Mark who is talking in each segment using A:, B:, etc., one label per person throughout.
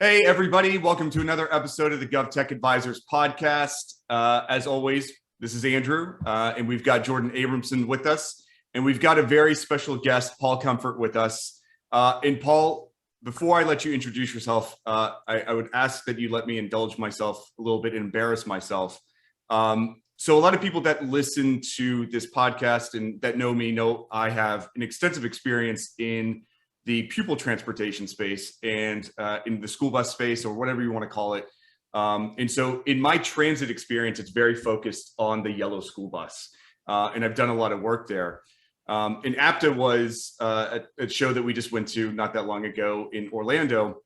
A: Hey, everybody. Welcome to another episode of the GovTech Advisors podcast. As always, this is Andrew, and we've got Jordan Abramson with us, and we've got a very special guest, Paul Comfort, with us. And Paul, before I let you introduce yourself, I would ask that you let me indulge myself a little bit and embarrass myself. So a lot of people that listen to this podcast and that know me know I have an extensive experience in the pupil transportation space and in the school bus space, or whatever you want to call it. And so in my transit experience, it's very focused on the yellow school bus. And I've done a lot of work there. And APTA was a show that we just went to not that long ago in Orlando.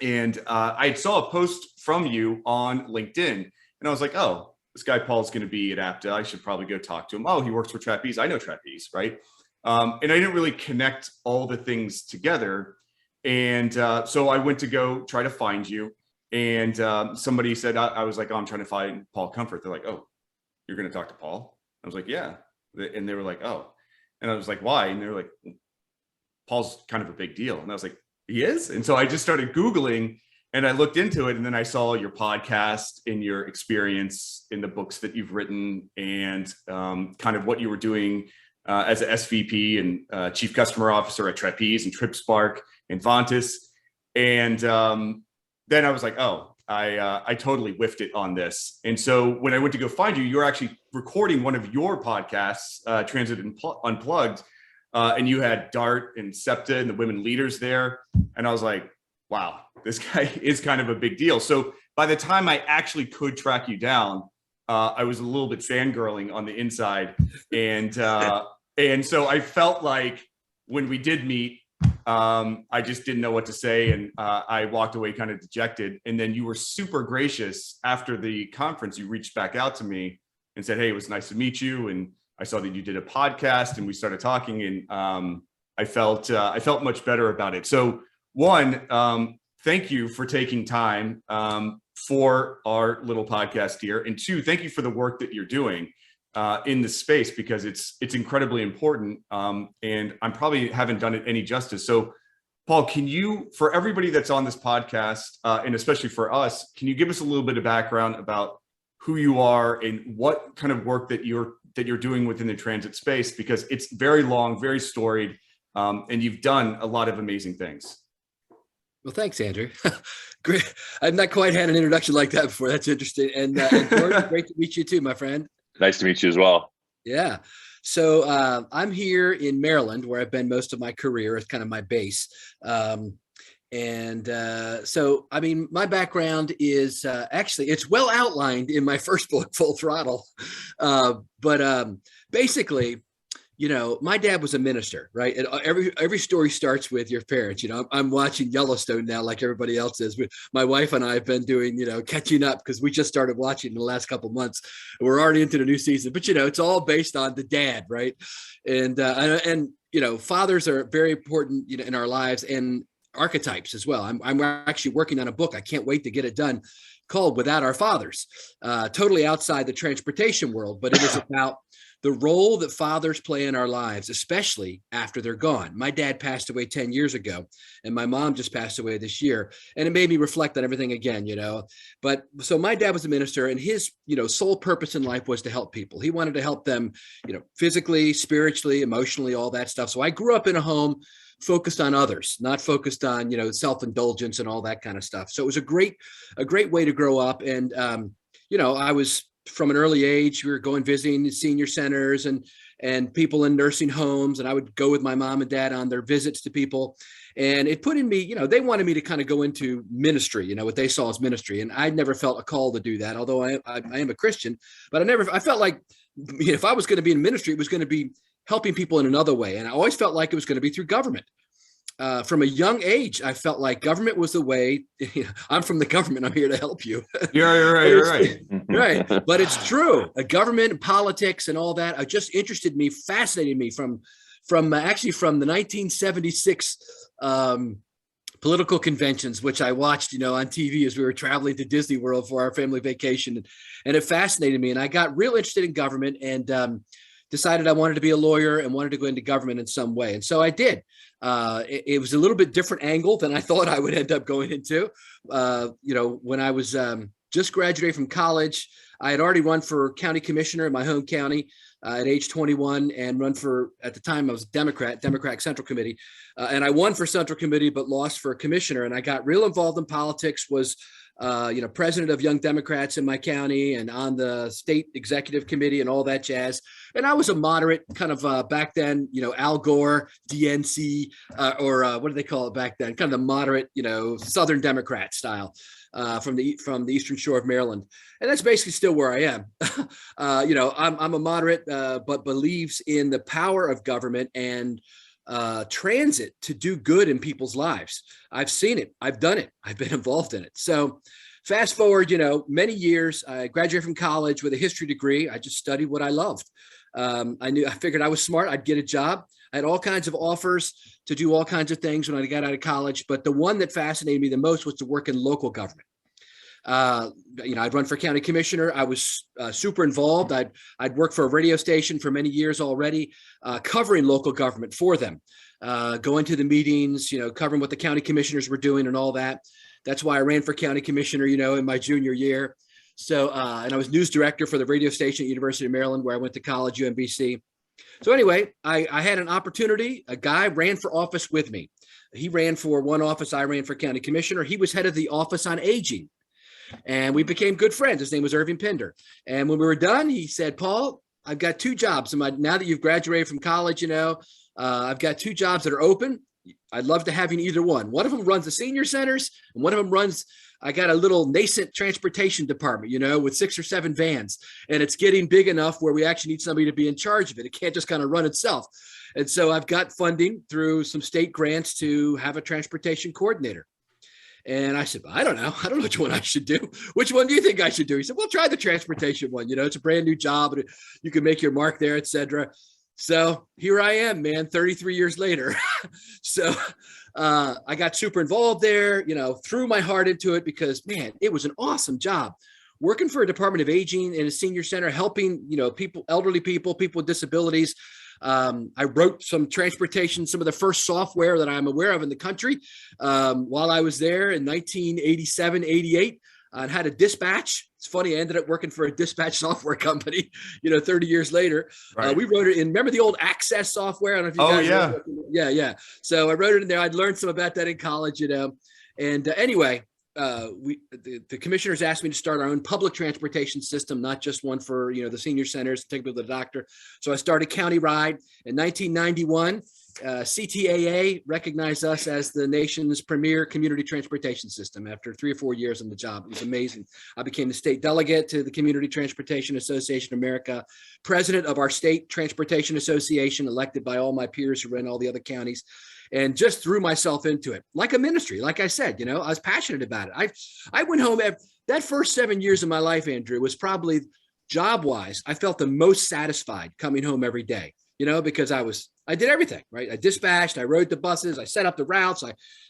A: And I saw a post from you on LinkedIn. And I was like, oh, this guy Paul's going to be at APTA. I should probably go talk to him. Oh, he works for Trapeze. I know Trapeze, right? And I didn't really connect all the things together. And so I went to go try to find you. And somebody said, I was like, oh, I'm trying to find Paul Comfort. They're like, oh, you're going to talk to Paul? I was like, yeah. And they were like, oh. And I was like, why? And they were like, Paul's kind of a big deal. And I was like, he is? And so I just started Googling and I looked into it. And then I saw your podcast and your experience in the books that you've written and kind of what you were doing as an SVP and Chief Customer Officer at Trapeze and TripSpark and Vontis. And then I was like, oh, I totally whiffed it on this. And so when I went to go find you, you were actually recording one of your podcasts, Transit Unplugged, and you had DART and SEPTA and the women leaders there. And I was like, wow, this guy is kind of a big deal. So by the time I actually could track you down, I was a little bit fangirling on the inside. And so I felt like when we did meet, I just didn't know what to say. And I walked away kind of dejected. And then you were super gracious after the conference. You reached back out to me and said, hey, it was nice to meet you. And I saw that you did a podcast and we started talking, and I felt much better about it. So one, thank you for taking time for our little podcast here. And two, thank you for the work that you're doing in the space, because it's incredibly important. And I probably haven't done it any justice. So Paul, can you, for everybody that's on this podcast, and especially for us, can you give us a little bit of background about who you are and what kind of work that you're doing within the transit space? Because it's very long, very storied, and you've done a lot of amazing things.
B: Well, thanks, Andrew. Great. I've not quite had an introduction like that before. That's interesting. And Jordan, great to meet you too, my friend.
C: Nice to meet you as well.
B: Yeah. So I'm here in Maryland, where I've been most of my career. It's kind of my base. So, I mean, my background is actually, it's well outlined in my first book, Full Throttle. Basically, you know, my dad was a minister, right? And every story starts with your parents. You know, I'm watching Yellowstone now, like everybody else is. My wife and I have been doing, you know, catching up because we just started watching in the last couple of months. We're already into the new season, but you know, it's all based on the dad, right? And you know, fathers are very important, you know, in our lives, and archetypes as well. I'm actually working on a book. I can't wait to get it done, called Without Our Fathers. Totally outside the transportation world, but it is about the role that fathers play in our lives, especially after they're gone. My dad passed away 10 years ago, and my mom just passed away this year. And it made me reflect on everything again, you know. But so my dad was a minister, and his, you know, sole purpose in life was to help people. He wanted to help them, you know, physically, spiritually, emotionally, all that stuff. So I grew up in a home focused on others, not focused on, you know, self-indulgence and all that kind of stuff. So it was a great way to grow up. And, you know, I was, from an early age, we were going visiting senior centers and people in nursing homes. And I would go with my mom and dad on their visits to people. And it put in me, you know, they wanted me to kind of go into ministry, you know, what they saw as ministry. And I never felt a call to do that, although I am a Christian, but I felt like, you know, if I was going to be in ministry, it was going to be helping people in another way. And I always felt like it was going to be through government. From a young age, I felt like government was the way. You know, I'm from the government. I'm here to help you.
A: You're right. You're right.
B: Right. But it's true. Government and politics and all that just interested me, fascinated me from actually from the 1976 political conventions, which I watched, you know, on TV as we were traveling to Disney World for our family vacation. And it fascinated me. And I got real interested in government. And decided I wanted to be a lawyer and wanted to go into government in some way. And so I did. It was a little bit different angle than I thought I would end up going into. When I was just graduated from college, I had already run for county commissioner in my home county at age 21 and run for, at the time I was Democratic Central Committee. And I won for Central Committee, but lost for commissioner. And I got real involved in politics, was president of Young Democrats in my county and on the state executive committee and all that jazz. And I was a moderate kind of back then, Al Gore, DNC, or what do they call it back then? Kind of the moderate, Southern Democrat style from the Eastern Shore of Maryland. And that's basically still where I am. I'm a moderate, but believes in the power of government and transit to do good in people's lives. I've seen it. I've done it. I've been involved in it. So fast forward, many years, I graduated from college with a history degree. I just studied what I loved. I figured I was smart. I'd get a job. I had all kinds of offers to do all kinds of things when I got out of college. But the one that fascinated me the most was to work in local government. I'd run for county commissioner. I was super involved. I'd worked for a radio station for many years already, covering local government for them, going to the meetings, covering what the county commissioners were doing and all that. That's why I ran for county commissioner, in my junior year. So, and I was news director for the radio station at University of Maryland, where I went to college, UMBC. So anyway, I had an opportunity. A guy ran for office with me. He ran for one office. I ran for county commissioner. He was head of the Office on Aging. And we became good friends. His name was Irving Pinder. And when we were done, he said, Paul, I've got two jobs. Now that you've graduated from college, I've got two jobs that are open. I'd love to have you in either one. One of them runs the senior centers, and one of them I got a little nascent transportation department, with 6 or 7 vans. And it's getting big enough where we actually need somebody to be in charge of it. It can't just kind of run itself. And so I've got funding through some state grants to have a transportation coordinator. And I said, I don't know which one I should do. Which one do you think I should do? He said, well, try the transportation one. It's a brand new job and you can make your mark there, et cetera. So here I am, man, 33 years later. So I got super involved there, threw my heart into it because, man, it was an awesome job. Working for a Department of Aging in a senior center, helping, people, elderly people with disabilities. I wrote some of the first software that I'm aware of in the country while I was there in 1987, 88, and had a dispatch. It's funny, I ended up working for a dispatch software company, 30 years later. Right. We wrote it in, remember the old Access software? I don't know if you guys Yeah. So I wrote it in there. I'd learned some about that in college, And anyway, the commissioners asked me to start our own public transportation system, not just one for the senior centers to take people to the doctor. So I started County Ride in 1991. CTAA recognized us as the nation's premier community transportation system after 3 or 4 years on the job. It was amazing. I became the state delegate to the Community Transportation Association of America, president of our state transportation association, elected by all my peers who ran all the other counties, and just threw myself into it like a ministry. Like I said, I was passionate about it. I went home that first 7 years of my life, Andrew, was probably job-wise. I felt the most satisfied coming home every day, because I did everything, right? I dispatched, I rode the buses, I set up the routes,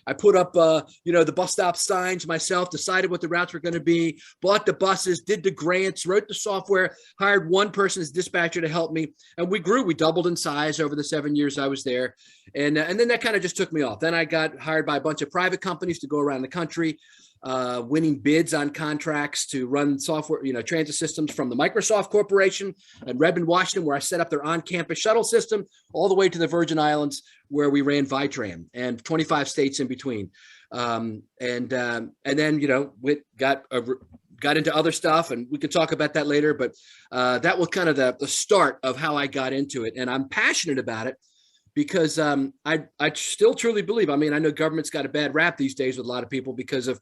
B: I put up, the bus stop signs myself, decided what the routes were going to be, bought the buses, did the grants, wrote the software, hired one person as dispatcher to help me. And we doubled in size over the 7 years I was there. And then that kind of just took me off. Then I got hired by a bunch of private companies to go around the country, winning bids on contracts to run software, transit systems from the Microsoft Corporation in Redmond, Washington, where I set up their on-campus shuttle system, all the way to the Virgin Islands, where we ran Vitram, and 25 states in between. And then, we got into other stuff, and we could talk about that later. But that was kind of the start of how I got into it, and I'm passionate about it. Because I still truly believe, I know government's got a bad rap these days with a lot of people because of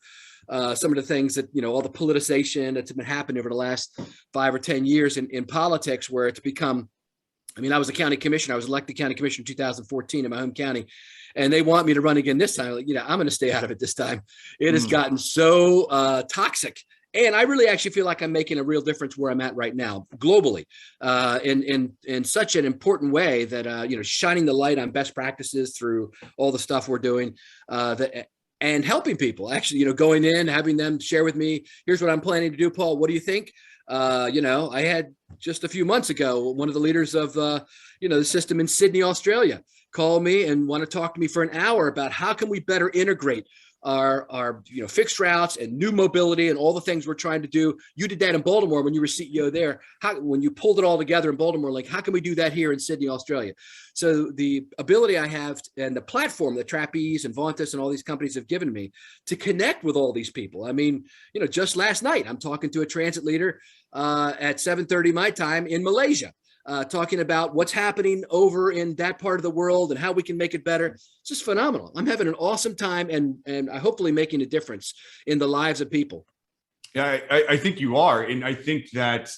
B: some of the things that, all the politicization that's been happening over the last 5 or 10 years in politics, where it's become, I was a county commissioner. I was elected county commissioner in 2014 in my home county, and they want me to run again this time. I'm going to stay out of it this time. It has gotten so toxic. And I really actually feel like I'm making a real difference where I'm at right now, globally, in such an important way that, shining the light on best practices through all the stuff we're doing, that and helping people, actually, going in, having them share with me, here's what I'm planning to do, Paul, what do you think? I had just a few months ago, one of the leaders of, the system in Sydney, Australia, call me and want to talk to me for an hour about how can we better integrate our fixed routes and new mobility and all the things we're trying to do. You did that in Baltimore when you were CEO there. When you pulled it all together in Baltimore Link, how can we do that here in Sydney, Australia? So the ability I have and the platform that Trapeze and Vontas and all these companies have given me to connect with all these people. I mean, just last night, I'm talking to a transit leader at 7:30 my time in Malaysia. Talking about what's happening over in that part of the world and how we can make it better. It's just phenomenal. I'm having an awesome time and hopefully making a difference in the lives of people.
A: Yeah, I think you are. And I think that,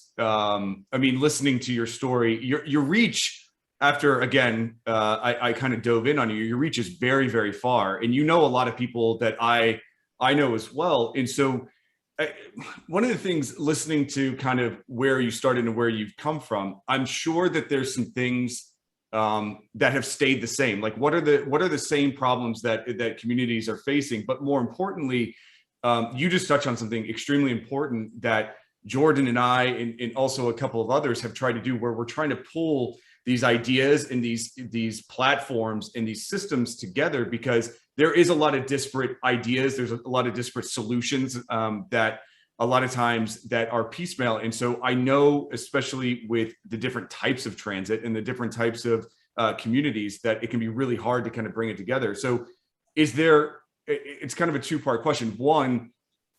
A: listening to your story, your reach after, again, I kind of dove in on you, your reach is very, very far. And a lot of people that I know as well. And so one of the things, listening to kind of where you started and where you've come from, I'm sure that there's some things that have stayed the same. Like what are the same problems that communities are facing? But more importantly, you just touched on something extremely important that Jordan and I and also a couple of others have tried to do, where we're trying to pull these ideas and these platforms and these systems together, because there is a lot of disparate ideas. There's a lot of disparate solutions that a lot of times that are piecemeal. And so I know, especially with the different types of transit and the different types of communities, that it can be really hard to kind of bring it together. So it's kind of a two-part question. One,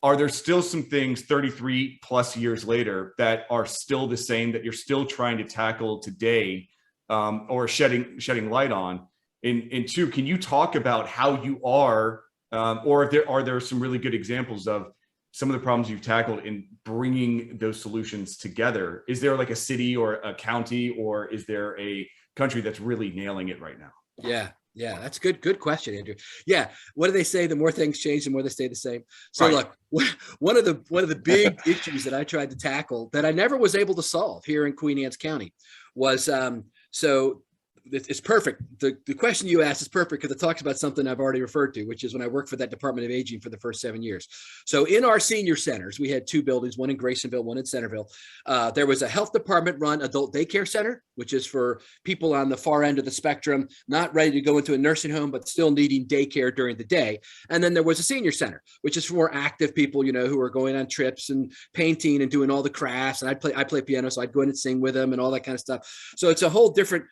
A: are there still some things 33 plus years later that are still the same, that you're still trying to tackle today or shedding light on? And two, can you talk about how you are, or if are there some really good examples of some of the problems you've tackled in bringing those solutions together? Is there like a city or a county, or is there a country that's really nailing it right now?
B: Yeah, that's good question, Andrew. Yeah, what do they say? The more things change, the more they stay the same. So
A: Right.
B: Look, one of the big issues that I tried to tackle that I never was able to solve here in Queen Anne's County was it's perfect. The question you asked is perfect because it talks about something I've already referred to, which is when I worked for that Department of Aging for the first 7 years. So in our senior centers, we had two buildings, one in Graysonville, one in Centerville. There was a health department run adult daycare center, which is for people on the far end of the spectrum, not ready to go into a nursing home, but still needing daycare during the day. And then there was a senior center, which is for more active people, who are going on trips and painting and doing all the crafts. And I play piano, so I'd go in and sing with them and all that kind of stuff. So it's a whole different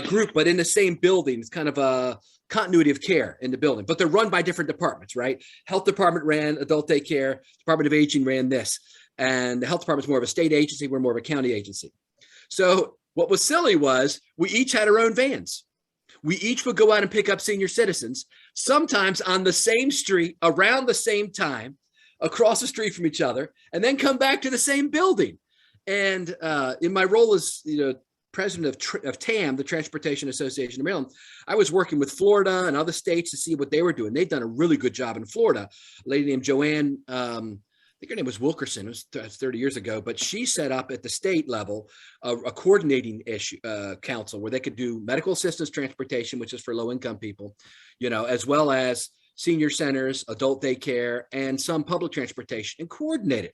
B: group, but in the same building. It's kind of a continuity of care in the building, but they're run by different departments, right? Health department ran adult daycare, Department of Aging ran this, and the health department's more of a state agency, we're more of a county agency. So what was silly was we each had our own vans. We each would go out and pick up senior citizens, sometimes on the same street, around the same time, across the street from each other, and then come back to the same building. And in my role as, president of TAM, the Transportation Association of Maryland, I was working with Florida and other states to see what they were doing. They'd done a really good job in Florida. A lady named Joanne, I think her name was Wilkerson, it was 30 years ago, but she set up at the state level a coordinating council where they could do medical assistance transportation, which is for low-income people, as well as senior centers, adult daycare, and some public transportation, and coordinate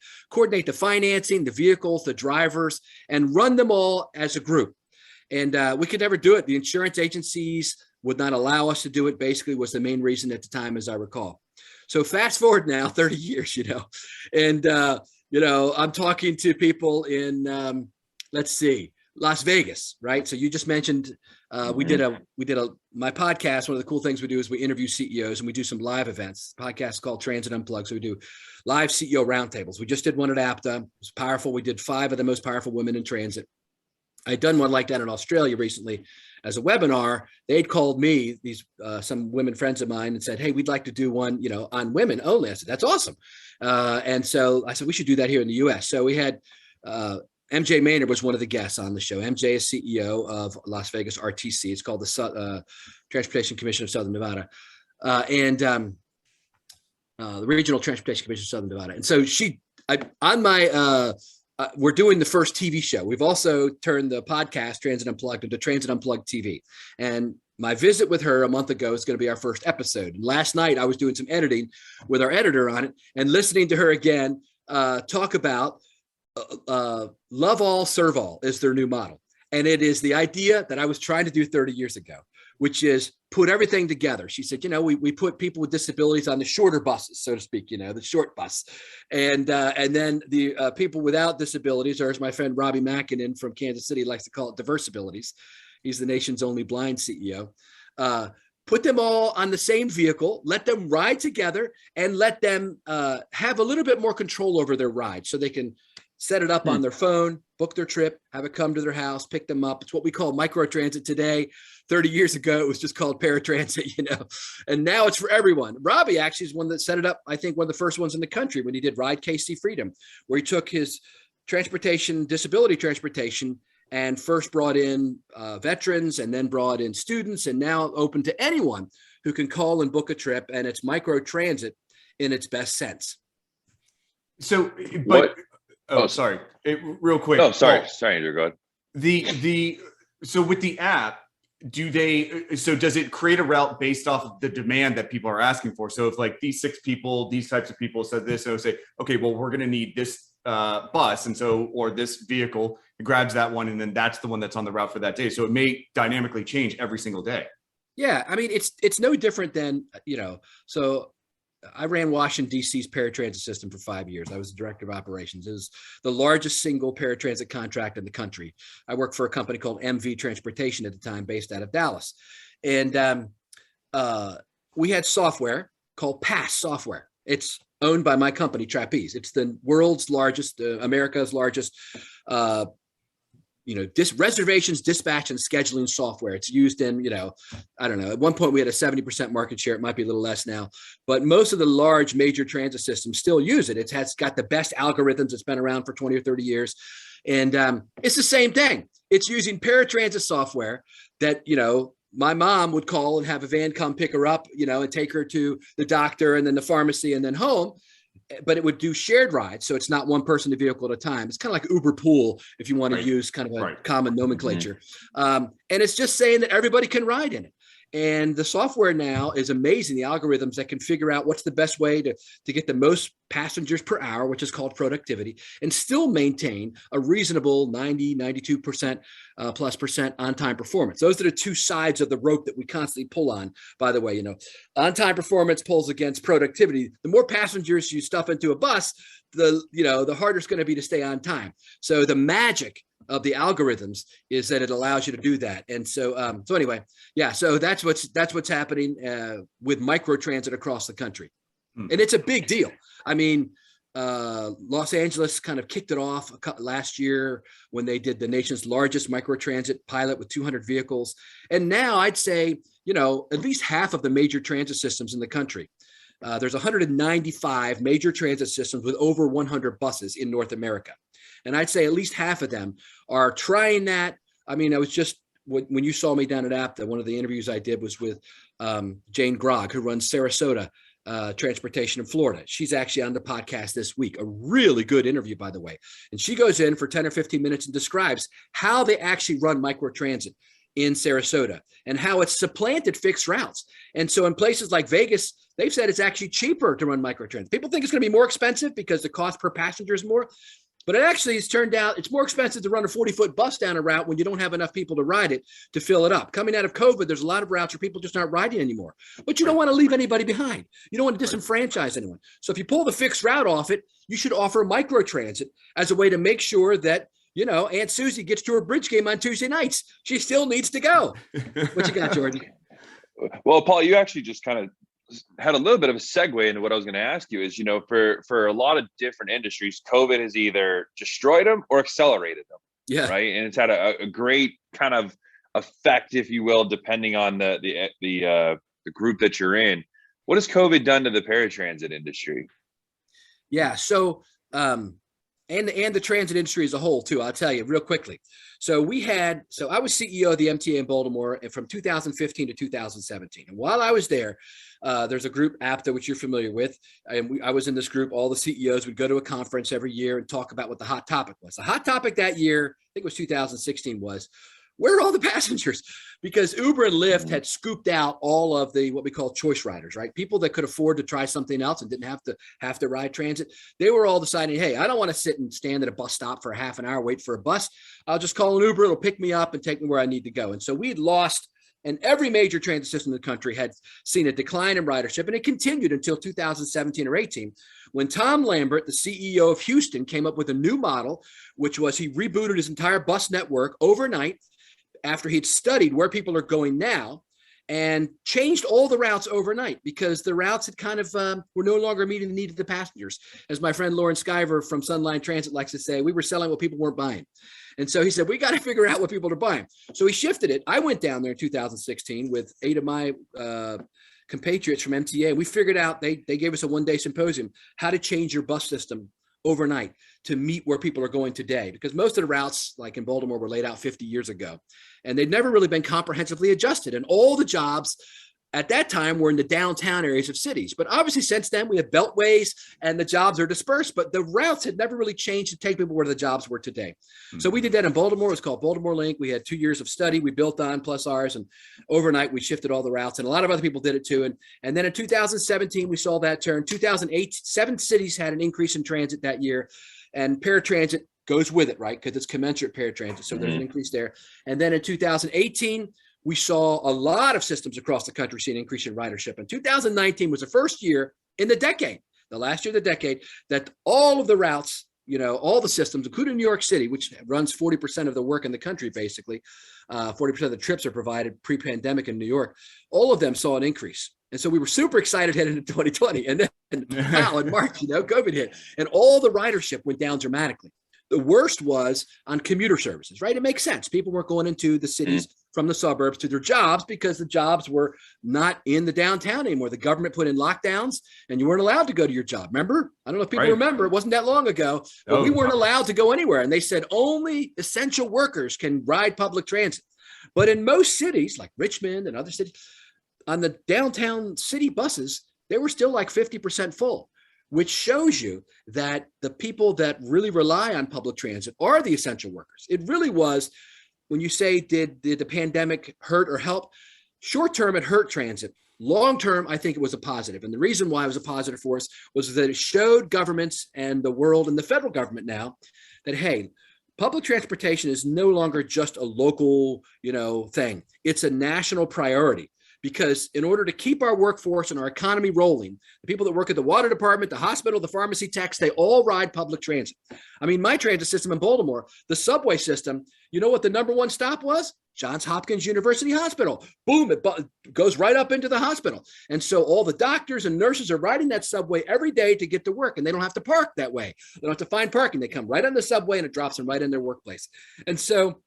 B: the financing, the vehicles, the drivers, and run them all as a group. And we could never do it. The insurance agencies would not allow us to do it, basically was the main reason at the time, as I recall. So fast forward now 30 years, and, I'm talking to people in, Las Vegas, right? So you just mentioned my podcast. One of the cool things we do is we interview CEOs and we do some live events. The podcast is called Transit Unplugged. So we do live CEO roundtables. We just did one at APTA. It was powerful. We did 5 of the most powerful women in transit. I'd done one like that in Australia recently as a webinar. They'd called me, some women friends of mine, and said, "Hey, we'd like to do one, on women only." I said, "That's awesome." And so I said, "We should do that here in the US." So we had MJ Maynard was one of the guests on the show. MJ is CEO of Las Vegas RTC. It's called the Transportation Commission of Southern Nevada, and the Regional Transportation Commission of Southern Nevada. And so we're doing the first TV show. We've also turned the podcast Transit Unplugged into Transit Unplugged TV. And my visit with her a month ago is going to be our first episode. And last night I was doing some editing with our editor on it and listening to her again talk about love all, serve all is their new model. And it is the idea that I was trying to do 30 years ago, which is put everything together. She said, we put people with disabilities on the shorter buses, so to speak, the short bus. And then the people without disabilities, or as my friend Robbie Mackinnon from Kansas City likes to call it, diverse abilities. He's the nation's only blind CEO. Put them all on the same vehicle, let them ride together, and let them have a little bit more control over their ride so they can set it up on their phone, book their trip, have it come to their house, pick them up. It's what we call microtransit today. 30 years ago, it was just called paratransit, and now it's for everyone. Robbie actually is one that set it up, I think, one of the first ones in the country when he did Ride KC Freedom, where he took his disability transportation, and first brought in veterans and then brought in students, and now open to anyone who can call and book a trip, and it's microtransit in its best sense.
A: So, but sorry, real quick.
C: Oh, sorry, Andrew, go ahead.
A: So with the app, does it create a route based off of the demand that people are asking for? So if like these 6 people, these types of people said this, it'll say, okay, well, we're going to need this bus, and so, or this vehicle, it grabs that one, and then that's the one that's on the route for that day. So it may dynamically change every single day. Yeah,
B: I mean, it's no different than, so I ran Washington, D.C.'s paratransit system for 5 years. I was the director of operations. It was the largest single paratransit contract in the country. I worked for a company called MV Transportation at the time, based out of Dallas. And we had software called Pass software. It's owned by my company, Trapeze. It's the world's largest, America's largest, reservations, dispatch, and scheduling software. It's used in, I don't know, at one point we had a 70% market share. It might be a little less now, but most of the large major transit systems still use it. It has got the best algorithms. It's been around for 20 or 30 years. And it's the same thing. It's using paratransit software that, my mom would call and have a van come pick her up, and take her to the doctor and then the pharmacy and then home. But it would do shared rides. So it's not one person to vehicle at a time. It's kind of like Uber Pool, if you want to use kind of a common nomenclature. And it's just saying that everybody can ride in it. And the software now is amazing. The algorithms that can figure out what's the best way to get the most passengers per hour, which is called productivity, and still maintain a reasonable 92% plus percent on-time performance. Those are the two sides of the rope that we constantly pull on, by the way. On-time performance pulls against productivity. The more passengers you stuff into a bus, the harder it's going to be to stay on time. So the magic of the algorithms is that it allows you to do that. And so anyway, yeah, so that's what's happening with microtransit across the country. And it's a big deal. I mean, Los Angeles kind of kicked it off last year when they did the nation's largest microtransit pilot with 200 vehicles. And now I'd say, at least half of the major transit systems in the country, there's 195 major transit systems with over 100 buses in North America. And I'd say at least half of them are trying that. I mean, I was just, when you saw me down at APTA, one of the interviews I did was with Jane Grog, who runs Sarasota Transportation in Florida. She's actually on the podcast this week. A really good interview, by the way. And she goes in for 10 or 15 minutes and describes how they actually run microtransit in Sarasota and how it's supplanted fixed routes. And so in places like Vegas, they've said it's actually cheaper to run microtransit. People think it's going to be more expensive because the cost per passenger is more. But it actually has turned out it's more expensive to run a 40-foot bus down a route when you don't have enough people to ride it to fill it up. Coming out of COVID, there's a lot of routes where people just aren't riding anymore. But you don't want to leave anybody behind. You don't want to disenfranchise anyone. So if you pull the fixed route off it, you should offer microtransit as a way to make sure that, Aunt Susie gets to her bridge game on Tuesday nights. She still needs to go. What you got, Jordan?
C: Well, Paul, you actually just kind of had a little bit of a segue into what I was going to ask you is, for a lot of different industries, COVID has either destroyed them or accelerated them.
B: Yeah.
C: Right. And it's had a great kind of effect, if you will, depending on the group that you're in. What has COVID done to the paratransit industry?
B: Yeah. So, and the transit industry as a whole too, I'll tell you real quickly. So I was CEO of the MTA in Baltimore from 2015 to 2017. And while I was there, there's a group, APTA, which you're familiar with. And I was in this group. All the CEOs would go to a conference every year and talk about what the hot topic was. The hot topic that year, I think it was 2016, where are all the passengers? Because Uber and Lyft had scooped out all of the what we call choice riders, right? People that could afford to try something else and didn't have to ride transit. They were all deciding, hey, I don't want to sit and stand at a bus stop for a half an hour, wait for a bus. I'll just call an Uber. It'll pick me up and take me where I need to go. And so we'd lost, and every major transit system in the country had seen a decline in ridership, and it continued until 2017 or 18, when Tom Lambert, the CEO of Houston, came up with a new model, which was he rebooted his entire bus network overnight after he'd studied where people are going now and changed all the routes overnight because the routes had kind of were no longer meeting the need of the passengers. As my friend Lauren Skyver from Sunline Transit likes to say, we were selling what people weren't buying. And so he said, we got to figure out what people are buying. So he shifted it. I went down there in 2016 with 8 of my compatriots from MTA. We figured out, they gave us a one-day symposium, how to change your bus system overnight to meet where people are going today. Because most of the routes, like in Baltimore, were laid out 50 years ago. And they'd never really been comprehensively adjusted. And all the jobs at that time were in the downtown areas of cities. But obviously since then, we have beltways and the jobs are dispersed, but the routes had never really changed to take people where the jobs were today. Mm-hmm. So we did that in Baltimore. It was called Baltimore Link. We had 2 years of study. We built on plus ours, and overnight we shifted all the routes, and a lot of other people did it too. And then in 2017, we saw that turn. 2008, 7 cities had an increase in transit that year, and paratransit goes with it, right? Because it's commensurate paratransit. So there's an increase there. And then in 2018, we saw a lot of systems across the country see an increase in ridership. And 2019 was the first year in the decade, the last year of the decade, that all of the routes, all the systems, including New York City, which runs 40% of the work in the country, basically, 40% of the trips are provided pre-pandemic in New York, all of them saw an increase. And so we were super excited heading into 2020. And then now in March, COVID hit, and all the ridership went down dramatically. The worst was on commuter services, right? It makes sense. People weren't going into the cities from the suburbs to their jobs because the jobs were not in the downtown anymore. The government put in lockdowns and you weren't allowed to go to your job. Remember? I don't know if people remember. It wasn't that long ago, but we weren't allowed to go anywhere. And they said only essential workers can ride public transit. But in most cities, like Richmond and other cities, on the downtown city buses, they were still like 50% full, which shows you that the people that really rely on public transit are the essential workers. It really was, when you say, did the pandemic hurt or help? Short term, it hurt transit. Long term, I think it was a positive. And the reason why it was a positive for us was that it showed governments and the world and the federal government now that, hey, public transportation is no longer just a local, thing. It's a national priority. Because in order to keep our workforce and our economy rolling, the people that work at the water department, the hospital, the pharmacy techs, they all ride public transit. I mean, my transit system in Baltimore, the subway system, you know what the number one stop was? Johns Hopkins University Hospital. Boom, it goes right up into the hospital. And so all the doctors and nurses are riding that subway every day to get to work, and they don't have to park that way. They don't have to find parking. They come right on the subway and it drops them right in their workplace. And so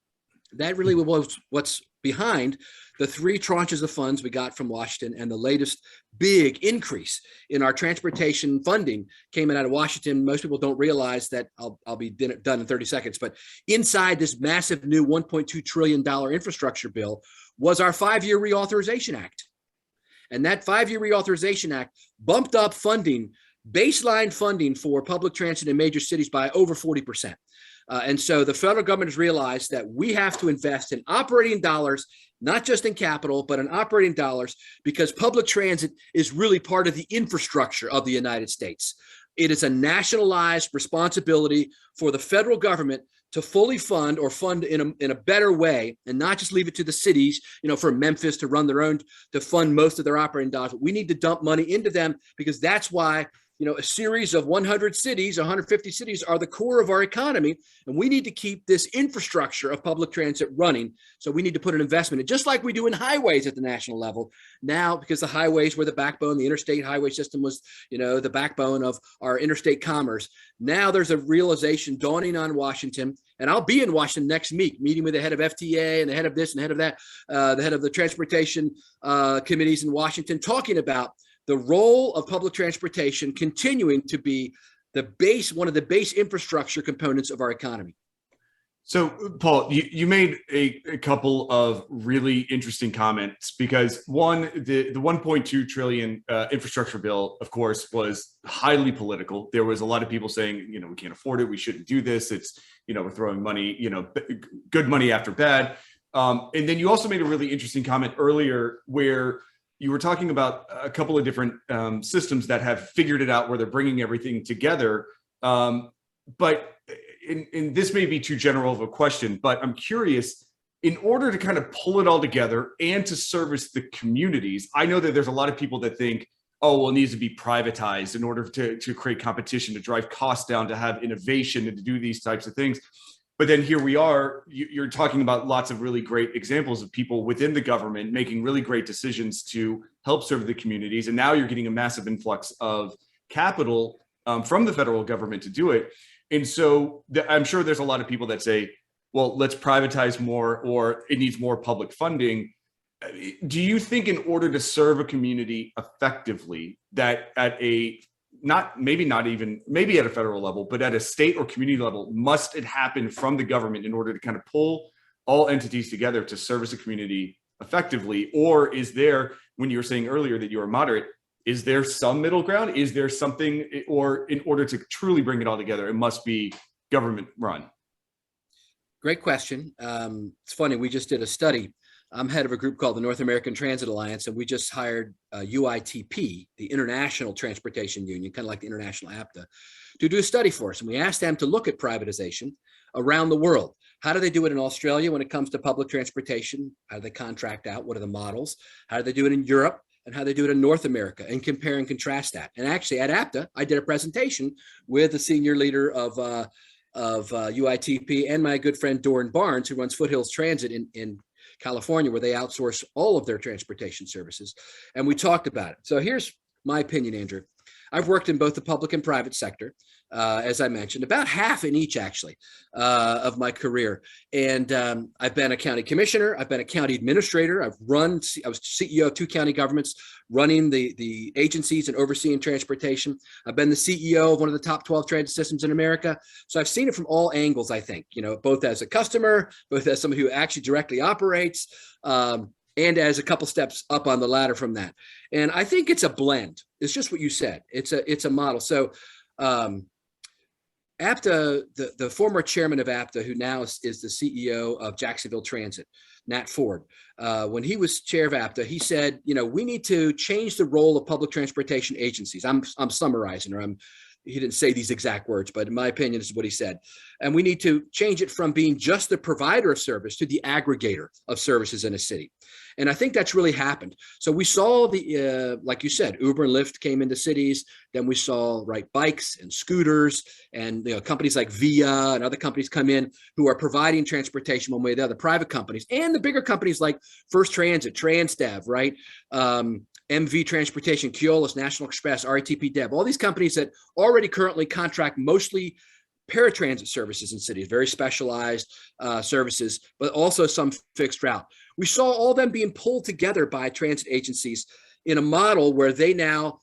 B: that really was what's behind the 3 tranches of funds we got from Washington, and the latest big increase in our transportation funding came out of Washington. Most people don't realize that. I'll be done in 30 seconds, but inside this massive new $1.2 trillion infrastructure bill was our 5-year reauthorization act. And that 5-year reauthorization act bumped up funding, baseline funding for public transit in major cities by over 40%. And so the federal government has realized that we have to invest in operating dollars, not just in capital, but in operating dollars, because public transit is really part of the infrastructure of the United States. It is a nationalized responsibility for the federal government to fully fund or fund in a better way, and not just leave it to the cities, for Memphis to run their own, to fund most of their operating dollars. But we need to dump money into them, because that's why a series of 100 cities, 150 cities are the core of our economy. And we need to keep this infrastructure of public transit running. So we need to put an investment in, just like we do in highways at the national level now, because the highways were the backbone. The interstate highway system was, the backbone of our interstate commerce. Now there's a realization dawning on Washington, and I'll be in Washington next week, meeting with the head of FTA and the head of this and the head of that, the head of the transportation committees in Washington, talking about the role of public transportation continuing to be one of the base infrastructure components of our economy.
A: So, Paul, you made a couple of really interesting comments, because one, the 1.2 trillion infrastructure bill, of course, was highly political. There was a lot of people saying, we can't afford it. We shouldn't do this. It's, we're throwing money, good money after bad. And then you also made a really interesting comment earlier where you were talking about a couple of different systems that have figured it out where they're bringing everything together. But this may be too general of a question, but I'm curious, in order to kind of pull it all together and to service the communities, I know that there's a lot of people that think, oh, well, it needs to be privatized in order to create competition, to drive costs down, to have innovation, and to do these types of things. But then here we are, you're talking about lots of really great examples of people within the government making really great decisions to help serve the communities. And now you're getting a massive influx of capital from the federal government to do it. And so I'm sure there's a lot of people that say, well, let's privatize more, or it needs more public funding. Do you think in order to serve a community effectively, that at a maybe at a federal level, but at a state or community level, must it happen from the government in order to kind of pull all entities together to service a community effectively? Or is there, when you were saying earlier that you are moderate, is there some middle ground? Is there something, or in order to truly bring it all together, it must be government run?
B: Great question. It's funny, we just did a study. I'm head of a group called the North American Transit Alliance, and we just hired UITP, the International Transportation Union, kind of like the International APTA, to do a study for us. And we asked them to look at privatization around the world. How do they do it in Australia when it comes to public transportation? How do they contract out? What are the models? How do they do it in Europe? And how they do it in North America, and compare and contrast that. And actually at APTA, I did a presentation with the senior leader of UITP and my good friend Doran Barnes, who runs Foothills Transit in California, where they outsource all of their transportation services. And we talked about it. So here's my opinion, Andrew. I've worked in both the public and private sector, as I mentioned, about half in each, actually, of my career. And I've been a county commissioner. I've been a county administrator. I was CEO of 2 county governments, running the agencies and overseeing transportation. I've been the CEO of one of the top 12 transit systems in America. So I've seen it from all angles, I think, both as a customer, both as somebody who actually directly operates, and as a couple steps up on the ladder from that. And I think it's a blend. It's just what you said. It's a model. So APTA, the former chairman of APTA, who now is the CEO of Jacksonville Transit, Nat Ford, when he was chair of APTA, he said, we need to change the role of public transportation agencies. I'm summarizing, or he didn't say these exact words, but in my opinion, this is what he said. And we need to change it from being just the provider of service to the aggregator of services in a city. And I think that's really happened. So we saw like you said, Uber and Lyft came into cities. Then we saw bikes and scooters, and companies like Via and other companies come in who are providing transportation one way or the other, private companies, and the bigger companies like First Transit, Transdev, right? MV Transportation, Keolis, National Express, RATP Dev, all these companies that already currently contract mostly paratransit services in cities, very specialized services, but also some fixed route. We saw all them being pulled together by transit agencies in a model where they now,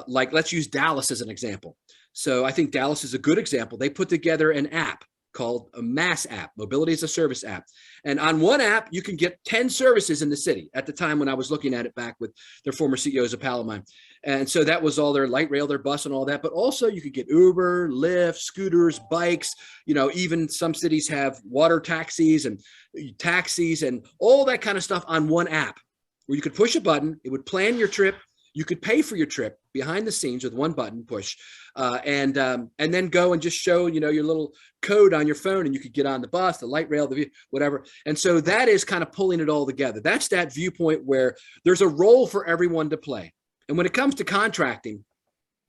B: let's use Dallas as an example. So I think Dallas is a good example. They put together an app called a MAS app, Mobility as a Service app. And on one app, you can get 10 services in the city at the time when I was looking at it back with their former CEOs, a pal of mine. And so that was all their light rail, their bus and all that. But also you could get Uber, Lyft, scooters, bikes, even some cities have water taxis and all that kind of stuff on one app where you could push a button. It would plan your trip. You could pay for your trip behind the scenes with one button push, and then go and just show, your little code on your phone, and you could get on the bus, the light rail, whatever. And so that is kind of pulling it all together. That's that viewpoint where there's a role for everyone to play. And when it comes to contracting,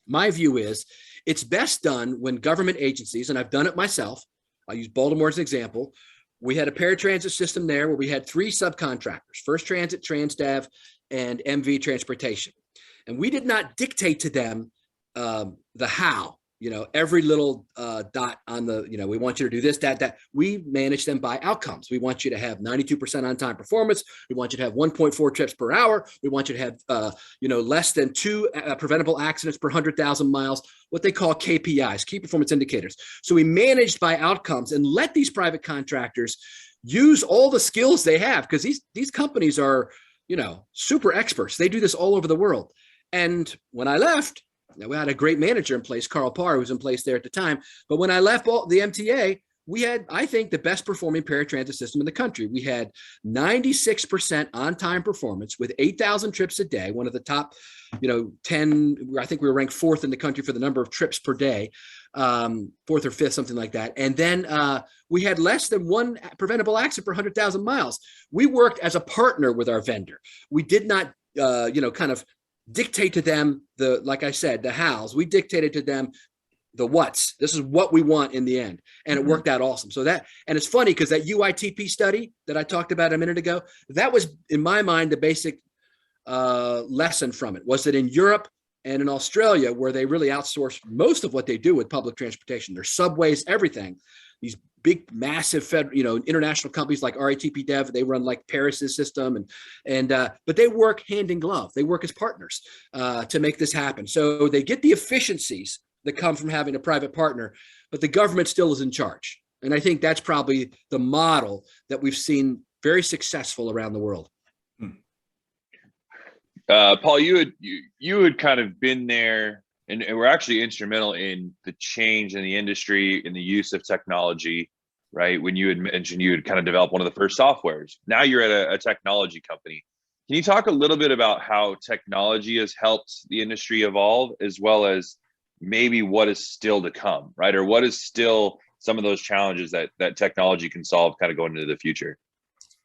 B: my view is it's best done when government agencies, and I've done it myself. I'll use Baltimore as an example. We had a paratransit system there where we had 3 subcontractors: First Transit, Transdev, and MV Transportation. And we did not dictate to them the how, every little dot on the, we want you to do this, that. We manage them by outcomes. We want you to have 92% on-time performance. We want you to have 1.4 trips per hour. We want you to have, less than 2 preventable accidents per 100,000 miles, what they call KPIs, key performance indicators. So we managed by outcomes and let these private contractors use all the skills they have, because these companies are, super experts. They do this all over the world. And when I left, we had a great manager in place, Carl Parr, who was in place there at the time. But when I left the MTA, we had, I think, the best performing paratransit system in the country. We had 96% on-time performance with 8,000 trips a day, one of the top, 10, I think we were ranked 4th in the country for the number of trips per day, 4th or 5th, something like that. And then we had less than one preventable accident per 100,000 miles. We worked as a partner with our vendor. We did not, kind of dictate to them like I said, the hows. We dictated to them the what's. This is what we want in the end. And it worked out awesome. So and it's funny because that UITP study that I talked about a minute ago, that was in my mind, the basic lesson from it was that in Europe and in Australia, where they really outsource most of what they do with public transportation, their subways, everything, these big, massive, international companies like RATP Dev, they run like Paris's system but they work hand in glove. They work as partners to make this happen. So they get the efficiencies that come from having a private partner, but the government still is in charge. And I think that's probably the model that we've seen very successful around the world.
C: Paul, you had kind of been there and were actually instrumental in the change in the industry, in the use of technology, right? When you had mentioned you had kind of developed one of the first softwares. Now you're at a technology company. Can you talk a little bit about how technology has helped the industry evolve, as well as maybe what is still to come, right? Or what is still some of those challenges that technology can solve kind of going into the future?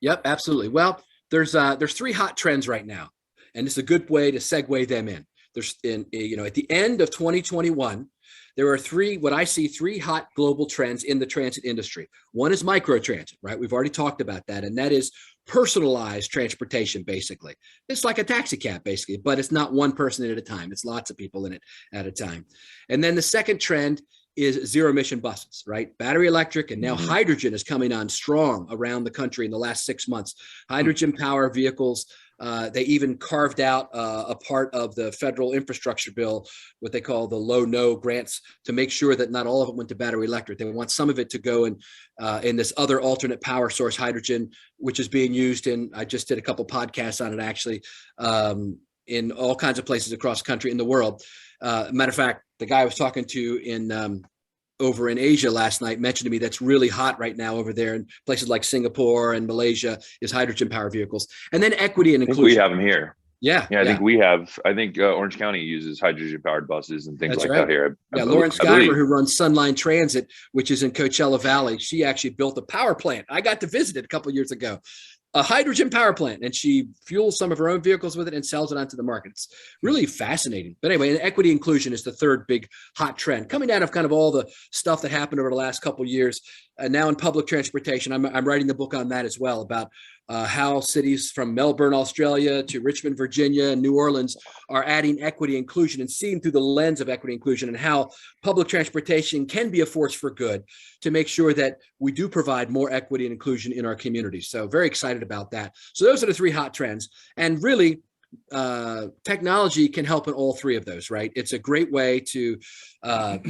C: Yep,
B: absolutely. Well, there's 3 hot trends right now, and it's a good way to segue them in. There's at the end of 2021, there are 3 hot global trends in the transit industry. One is microtransit, right? We've already talked about that. And that is personalized transportation, basically. It's like a taxi cab, basically, but it's not one person at a time. It's lots of people in it at a time. And then the second trend is zero emission buses, right? Battery electric, and now hydrogen is coming on strong around the country in the last 6 months. Hydrogen power vehicles. They even carved out a part of the federal infrastructure bill, what they call the low-no grants, to make sure that not all of it went to battery electric. They want some of it to go in this other alternate power source, hydrogen, which is being used I just did a couple podcasts on it actually, in all kinds of places across the country in the world. Matter of fact, the guy I was talking to over in Asia last night mentioned to me that's really hot right now over there in places like Singapore and Malaysia is hydrogen power vehicles. And then equity and inclusion.
C: I think we have them here.
B: Yeah.
C: I think we have. I think Orange County uses hydrogen powered buses and things that here.
B: Lauren Schuyler, who runs Sunline Transit, which is in Coachella Valley, she actually built a power plant. I got to visit it a couple of years ago. A hydrogen power plant, and she fuels some of her own vehicles with it and sells it onto the market. It's really fascinating. But anyway, and equity inclusion is the third big hot trend coming out of kind of all the stuff that happened over the last couple of years. Now in public transportation, I'm writing the book on that as well, about how cities from Melbourne, Australia to Richmond, Virginia, and New Orleans are adding equity inclusion and seeing through the lens of equity inclusion, and how public transportation can be a force for good to make sure that we do provide more equity and inclusion in our communities. So very excited about that. So those are the 3 hot trends. And really, technology can help in all 3 of those, right? It's a great way to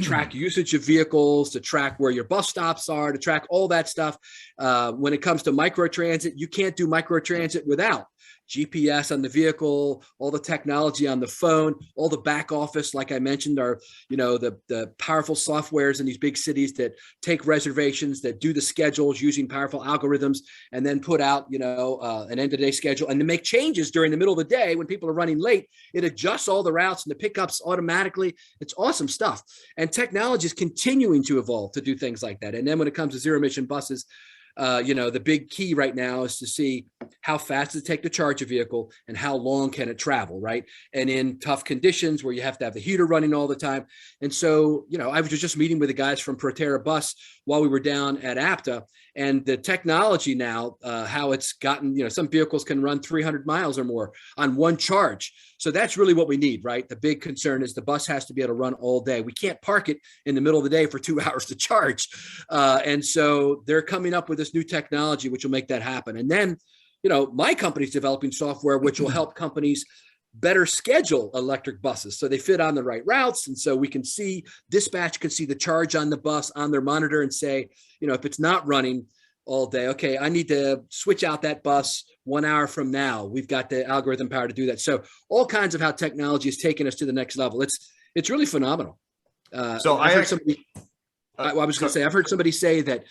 B: track usage of vehicles, to track where your bus stops are, to track all that stuff. When it comes to microtransit, you can't do microtransit without GPS on the vehicle, all the technology on the phone, all the back office, like I mentioned, are, the powerful softwares in these big cities that take reservations, that do the schedules using powerful algorithms, and then put out, an end of day schedule, and to make changes during the middle of the day when people are running late. It adjusts all the routes and the pickups automatically. It's awesome stuff. And technology is continuing to evolve to do things like that. And then when it comes to zero emission buses, the big key right now is to see how fast does it take to charge a vehicle and how long can it travel, right? And in tough conditions where you have to have the heater running all the time. And so, I was just meeting with the guys from Proterra Bus while we were down at APTA, and the technology now, how it's gotten, some vehicles can run 300 miles or more on one charge. So that's really what we need, right? The big concern is the bus has to be able to run all day. We can't park it in the middle of the day for 2 hours to charge. And so they're coming up with this new technology, which will make that happen. And then, my company's developing software, which will help companies better schedule electric buses so they fit on the right routes. And so we can see, dispatch can see the charge on the bus on their monitor and say, if it's not running all day, okay, I need to switch out that bus 1 hour from now. We've got the algorithm power to do that. So all kinds of how technology is taking us to the next level. It's really phenomenal. I was going to say, I've heard somebody say that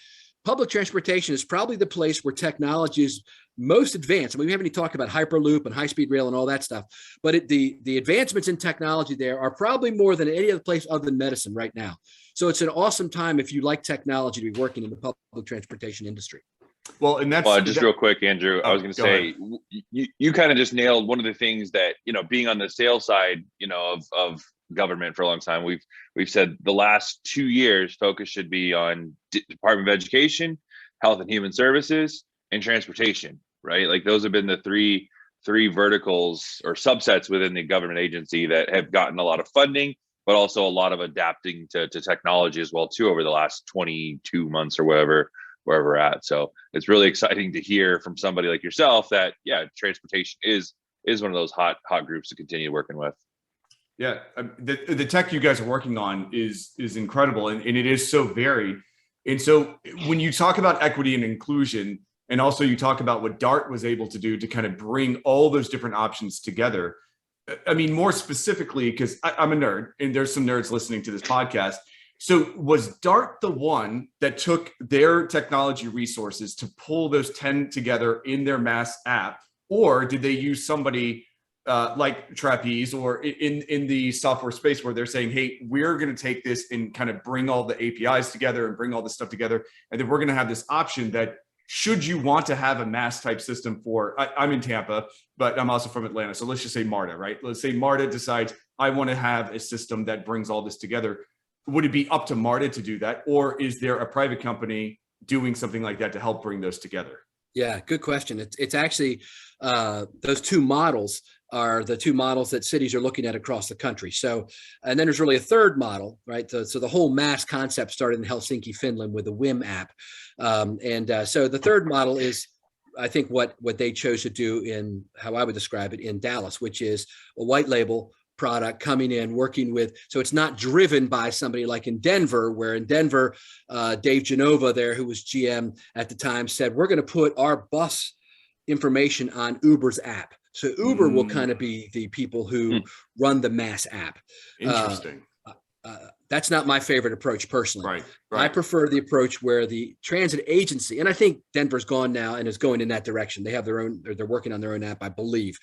B: public transportation is probably the place where technology is most advanced. I mean, we haven't even talked about Hyperloop and high-speed rail and all that stuff, but the advancements in technology there are probably more than any other place other than medicine right now. So it's an awesome time if you like technology to be working in the public transportation industry.
A: Well, and that's
C: just real quick, Andrew. I was going to say, you kind of just nailed one of the things that, being on the sales side, of government for a long time, we've said the last 2 years focus should be on Department of Education, Health and Human Services, and Transportation, right? Like those have been the three verticals or subsets within the government agency that have gotten a lot of funding, but also a lot of adapting to technology as well too over the last 22 months or wherever we're at. So it's really exciting to hear from somebody like yourself that transportation is one of those hot groups to continue working with.
A: Yeah, the tech you guys are working on is incredible, and it is so varied. And so when you talk about equity and inclusion, and also you talk about what DART was able to do to kind of bring all those different options together, I mean, more specifically, because I'm a nerd, and there's some nerds listening to this podcast. So was DART the one that took their technology resources to pull those 10 together in their mass app, or did they use somebody like Trapeze or in the software space where they're saying, hey, we're going to take this and kind of bring all the APIs together and bring all this stuff together, and then we're going to have this option that should you want to have a mass type system for, I'm in Tampa, but I'm also from Atlanta. So let's just say MARTA, right? Let's say MARTA decides I want to have a system that brings all this together. Would it be up to MARTA to do that? Or is there a private company doing something like that to help bring those together?
B: Yeah, good question. It's actually those two models are the two models that cities are looking at across the country. So, and then there's really a third model, right? So the whole mass concept started in Helsinki, Finland with the WIM app. So the third model is, I think, what they chose to do in, how I would describe it, in Dallas, which is a white label product coming in, working with, so it's not driven by somebody like in Denver, where in Denver, Dave Genova there, who was GM at the time, said, we're going to put our bus information on Uber's app. So Uber will kind of be the people who run the mass app.
A: Interesting.
B: That's not my favorite approach personally.
A: Right.
B: I prefer the approach where the transit agency, and I think Denver's gone now and is going in that direction. They have their own, they're working on their own app, I believe.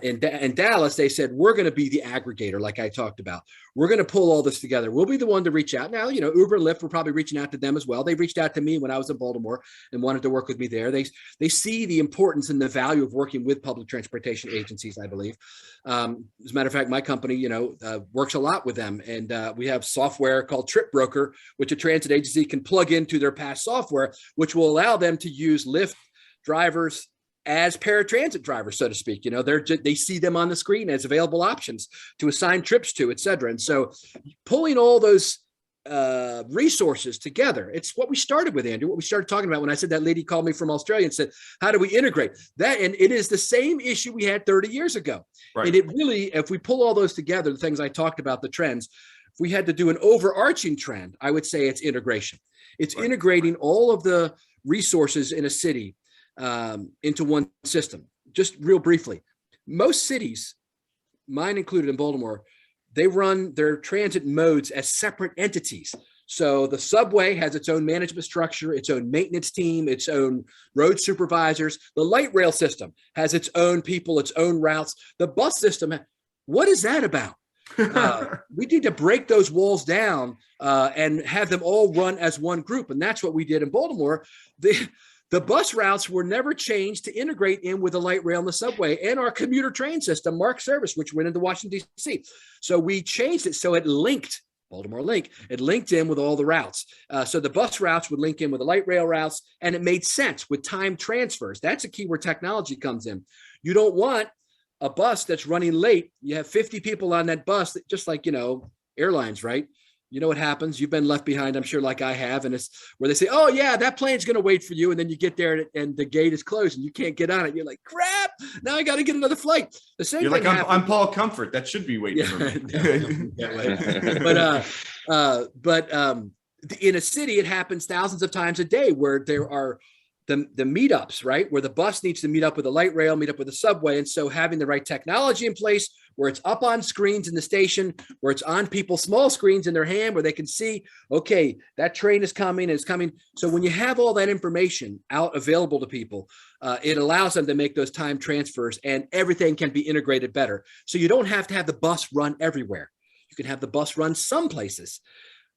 B: In Dallas, they said, we're going to be the aggregator, like I talked about. We're going to pull all this together. We'll be the one to reach out. Now, Uber and Lyft were probably reaching out to them as well. They reached out to me when I was in Baltimore and wanted to work with me there. They see the importance and the value of working with public transportation agencies, I believe. As a matter of fact, my company, works a lot with them. And we have software called Trip Broker, which a transit agency can plug into their past software, which will allow them to use Lyft drivers as paratransit drivers, so to speak. They see them on the screen as available options to assign trips to, et cetera. And so pulling all those resources together, it's what we started with, Andrew, what we started talking about when I said that lady called me from Australia and said, how do we integrate that? And it is the same issue we had 30 years ago. Right. And it really, if we pull all those together, the things I talked about, the trends, if we had to do an overarching trend, I would say it's integration. It's right. Integrating all of the resources in a city into one system. Just real briefly, most cities, mine included in Baltimore, they run their transit modes as separate entities. So the subway has its own management structure, its own maintenance team, its own road supervisors. The light rail system has its own people, its own routes. The bus system, what is that about? We need to break those walls down and have them all run as one group. And that's what we did in Baltimore. The bus routes were never changed to integrate in with the light rail and the subway and our commuter train system, MARC service, which went into Washington, D.C. So we changed it so it linked, Baltimore Link, it linked in with all the routes. So the bus routes would link in with the light rail routes, and it made sense with time transfers. That's a key where technology comes in. You don't want a bus that's running late. You have 50 people on that bus, just like, airlines, right? You know what happens? You've been left behind, I'm sure, like I have. And it's where they say, oh, yeah, that plane's going to wait for you. And then you get there and the gate is closed and you can't get on it. You're like, crap, now I got to get another flight. The same
A: You're
B: thing
A: like, I'm Paul Comfort. That should be waiting for me.
B: But in a city, it happens thousands of times a day where there are the meetups, right? Where the bus needs to meet up with the light rail, meet up with the subway. And so having the right technology in place where it's up on screens in the station, where it's on people's small screens in their hand, where they can see, okay, that train is coming, it's coming. So when you have all that information out available to people, it allows them to make those time transfers and everything can be integrated better. So you don't have to have the bus run everywhere. You can have the bus run some places.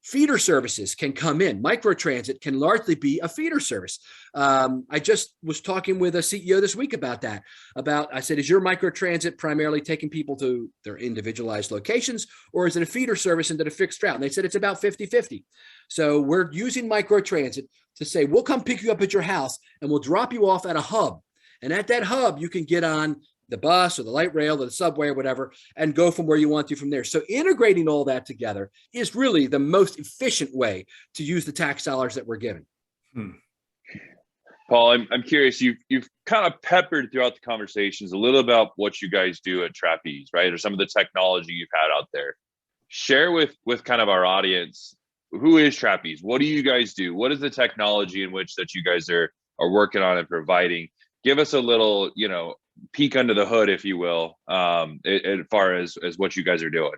B: Feeder services can come in. Microtransit can largely be a feeder service. I just was talking with a CEO this week about that. I said, is your microtransit primarily taking people to their individualized locations, or is it a feeder service into the fixed route? And they said it's about 50-50. So we're using microtransit to say, we'll come pick you up at your house and we'll drop you off at a hub. And at that hub, you can get on the bus or the light rail or the subway or whatever, and go from where you want to from there. So integrating all that together is really the most efficient way to use the tax dollars that we're given.
C: Paul, I'm curious, you've kind of peppered throughout the conversations a little about what you guys do at Trapeze, right? Or some of the technology you've had out there. Share with kind of our audience, who is Trapeze? What do you guys do? What is the technology in which that you guys are working on and providing? Give us a little, peek under the hood, if you will, as far as what you guys are doing.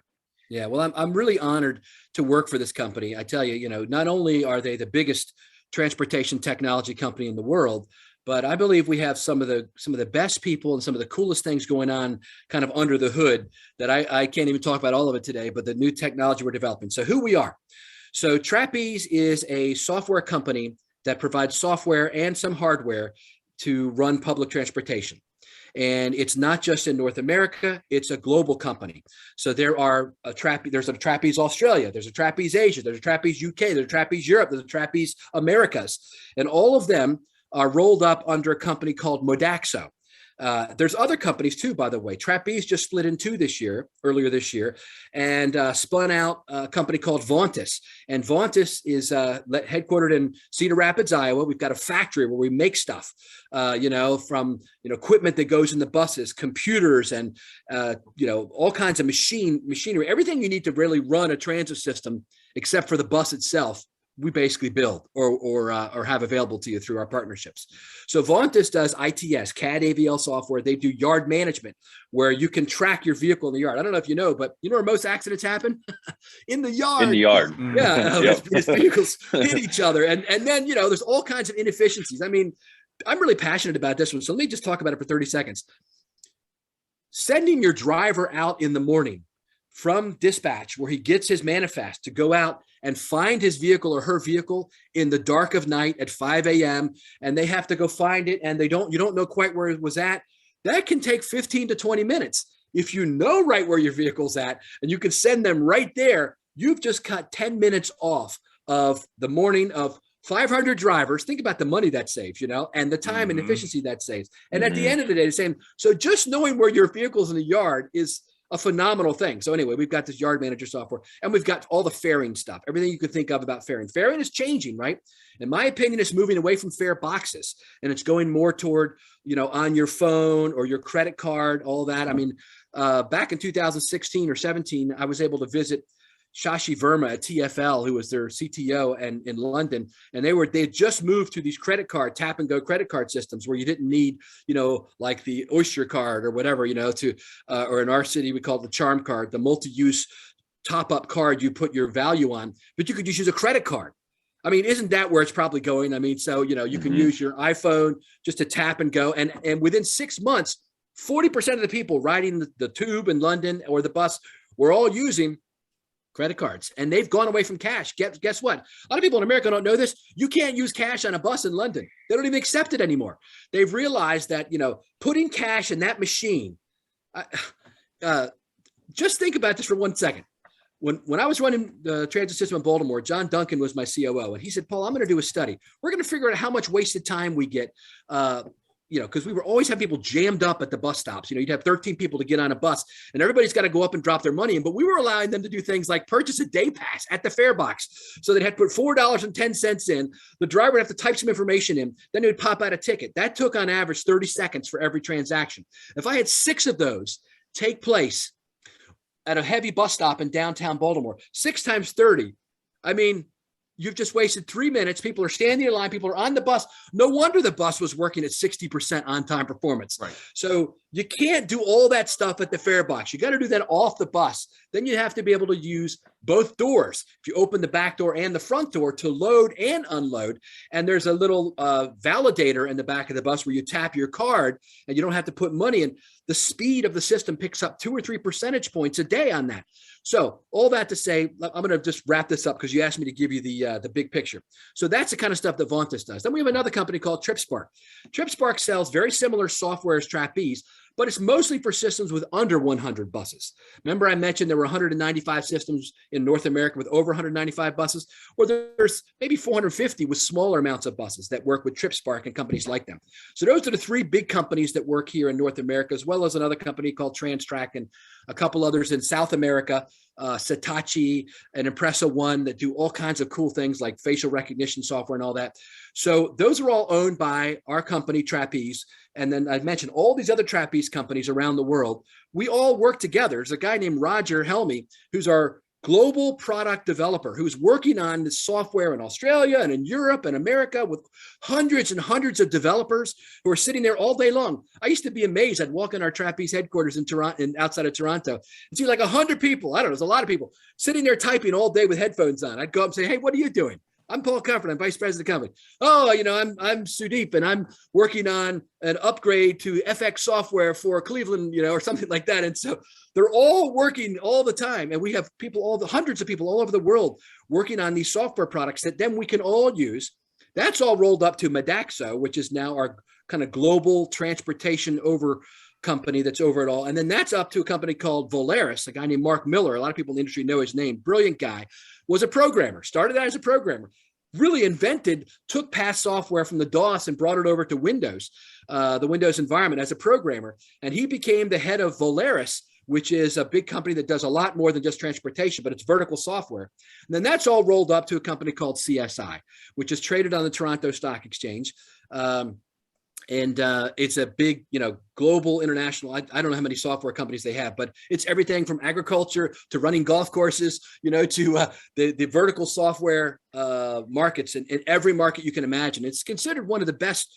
B: Yeah, well, I'm really honored to work for this company. I tell you, not only are they the biggest transportation technology company in the world, but I believe we have some of the best people and some of the coolest things going on kind of under the hood that I can't even talk about all of it today, but the new technology we're developing. So who we are. So Trapeze is a software company that provides software and some hardware to run public transportation. And it's not just in North America, it's a global company. So there's a Trapeze Australia, there's a Trapeze Asia, there's a Trapeze UK, there's a Trapeze Europe, there's a Trapeze Americas. And all of them are rolled up under a company called Modaxo. There's other companies too, by the way. Trapeze just split in two earlier this year, and spun out a company called Vontus. And Vontus is headquartered in Cedar Rapids, Iowa. We've got a factory where we make stuff, from equipment that goes in the buses, computers, and all kinds of machinery, everything you need to really run a transit system, except for the bus itself. We basically build or have available to you through our partnerships. So Vontus does ITS, CAD AVL software. They do yard management, where you can track your vehicle in the yard. I don't know if you know, but you know where most accidents happen? In the yard.
C: In the yard.
B: Yeah, yep. These vehicles hit each other. And then, there's all kinds of inefficiencies. I mean, I'm really passionate about this one. So let me just talk about it for 30 seconds. Sending your driver out in the morning from dispatch, where he gets his manifest to go out and find his vehicle or her vehicle in the dark of night at 5 a.m. and they have to go find it, and you don't know quite where it was at. That can take 15 to 20 minutes. If you know right where your vehicle's at and you can send them right there, you've just cut 10 minutes off of the morning of 500 drivers. Think about the money that saves, and the time and efficiency that saves. And at the end of the day, the same. So just knowing where your vehicle's in the yard is a phenomenal thing. So anyway, we've got this yard manager software, and we've got all the fairing stuff, everything you could think of about fairing. Fairing is changing, right? In my opinion, it's moving away from fare boxes, and it's going more toward, on your phone or your credit card, all that. I mean, back in 2016 or 17, I was able to visit Shashi Verma at TfL, who was their CTO in London. And they had just moved to these tap and go credit card systems where you didn't need, like the Oyster card or whatever, or in our city, we call it the Charm card, the multi-use top-up card you put your value on, but you could just use a credit card. I mean, isn't that where it's probably going? I mean, so, you can use your iPhone just to tap and go. And within 6 months, 40% of the people riding the tube in London or the bus were all using credit cards, and they've gone away from cash. Guess what? A lot of people in America don't know this. You can't use cash on a bus in London. They don't even accept it anymore. They've realized that, putting cash in that machine, just think about this for 1 second. When I was running the transit system in Baltimore, John Duncan was my COO, and he said, Paul, I'm going to do a study. We're going to figure out how much wasted time we get, because we were always have people jammed up at the bus stops. You'd have 13 people to get on a bus, and everybody's got to go up and drop their money in. But we were allowing them to do things like purchase a day pass at the fare box. So they'd have to put $4.10 in. The driver would have to type some information in. Then it would pop out a ticket. That took on average 30 seconds for every transaction. If I had 6 of those take place at a heavy bus stop in downtown Baltimore, 6 times 30, I mean, you've just wasted 3 minutes. People are standing in line. People are on the bus. No wonder the bus was working at 60% on-time performance.
A: Right.
B: So you can't do all that stuff at the fare box. You got to do that off the bus. Then you have to be able to use both doors. If you open the back door and the front door to load and unload, and there's a little validator in the back of the bus where you tap your card and you don't have to put money in. The speed of the system picks up 2 or 3 percentage points a day on that. So all that to say, I'm going to just wrap this up because you asked me to give you the big picture. So that's the kind of stuff that Vontas does. Then we have another company called TripSpark. TripSpark sells very similar software as Trapeze, but it's mostly for systems with under 100 buses. Remember I mentioned there were 195 systems in North America with over 195 buses? Well, there's maybe 450 with smaller amounts of buses that work with TripSpark and companies like them. So those are the 3 big companies that work here in North America, as well as another company called TransTrack and a couple others in South America, Satachi and Impressa One, that do all kinds of cool things like facial recognition software and all that. So those are all owned by our company, Trapeze. And then I mentioned all these other Trapeze companies around the world. We all work together. There's a guy named Roger Helmy, who's our global product developer, who's working on this software in Australia and in Europe and America with hundreds and hundreds of developers who are sitting there all day long. I used to be amazed. I'd walk in our Trapeze headquarters in Toronto, and outside of Toronto, and see like 100 people. I don't know, there's a lot of people sitting there typing all day with headphones on. I'd go up and say, hey, what are you doing? I'm Paul Comfort. I'm vice president of the company. Oh, I'm Sudeep, and I'm working on an upgrade to FX software for Cleveland, or something like that. And so they're all working all the time. And we have people, hundreds of people all over the world working on these software products that then we can all use. That's all rolled up to Modaxo, which is now our kind of global transportation over company that's over it all. And then that's up to a company called Volaris, a guy named Mark Miller. A lot of people in the industry know his name. Brilliant guy. Was a programmer, started out as a programmer, really took past software from the DOS and brought it over to Windows, the Windows environment as a programmer. And he became the head of Volaris, which is a big company that does a lot more than just transportation, but it's vertical software. And then that's all rolled up to a company called CSI, which is traded on the Toronto Stock Exchange. And it's a big, global international, I don't know how many software companies they have, but it's everything from agriculture to running golf courses, to the vertical software markets in every market you can imagine. It's considered one of the best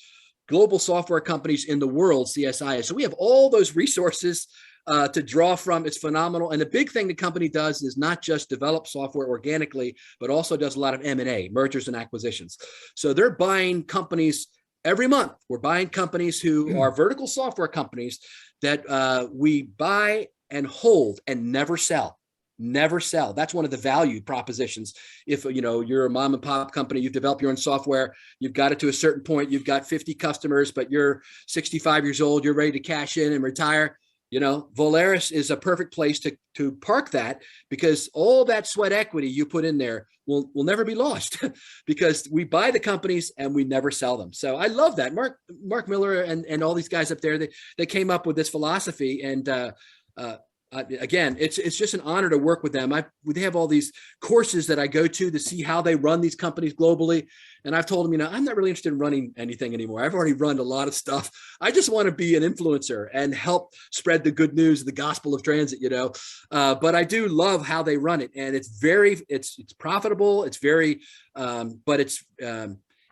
B: global software companies in the world, CSI. So we have all those resources to draw from. It's phenomenal. And the big thing the company does is not just develop software organically, but also does a lot of M&A, mergers and acquisitions. So they're buying companies every month. We're buying companies who are vertical software companies that we buy and hold and never sell. Never sell. That's one of the value propositions. If you're a mom and pop company, you've developed your own software, you've got it to a certain point, you've got 50 customers, but you're 65 years old, you're ready to cash in and retire. Volaris is a perfect place to park that, because all that sweat equity you put in there will never be lost because we buy the companies and we never sell them. So I love that. Mark Miller and all these guys up there, they came up with this philosophy, and again, it's just an honor to work with them. They have all these courses that I go to see how they run these companies globally. And I've told them, I'm not really interested in running anything anymore. I've already run a lot of stuff. I just want to be an influencer and help spread the good news, the gospel of transit, but I do love how they run it. And it's profitable. It's very, but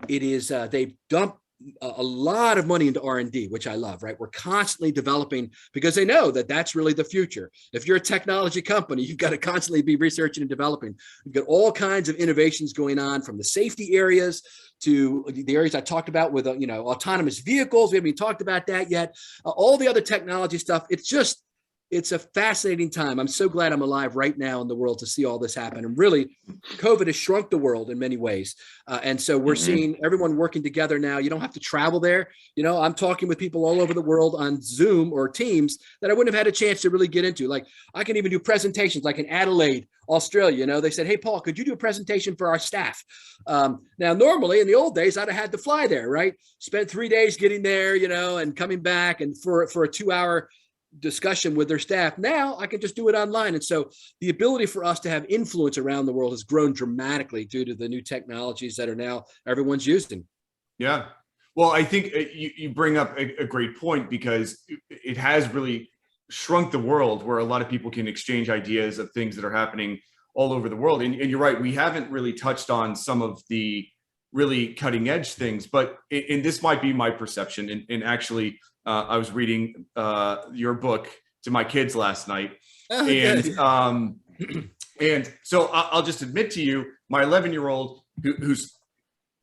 B: they dump a lot of money into R&D, which I love, right? We're constantly developing because they know that that's really the future. If you're a technology company, you've got to constantly be researching and developing. We've got all kinds of innovations going on, from the safety areas to the areas I talked about with, autonomous vehicles. We haven't even talked about that yet. All the other technology stuff. It's a fascinating time. I'm so glad I'm alive right now in the world to see all this happen. And really, COVID has shrunk the world in many ways. And so we're seeing everyone working together now. You don't have to travel there. I'm talking with people all over the world on Zoom or Teams that I wouldn't have had a chance to really get into. Like, I can even do presentations like in Adelaide, Australia. They said, hey, Paul, could you do a presentation for our staff? Now, normally in the old days, I'd have had to fly there, right? Spent 3 days getting there, and coming back, and for a 2-hour discussion with their staff. Now I can just do it online. And so the ability for us to have influence around the world has grown dramatically due to the new technologies that are now everyone's using.
A: Yeah. Well, I think you bring up a great point, because it has really shrunk the world where a lot of people can exchange ideas of things that are happening all over the world. And you're right, we haven't really touched on some of the really cutting edge things, but and this might be my perception. And actually, I was reading your book to my kids last night.
B: Oh,
A: And so I'll just admit to you, my 11-year-old, who's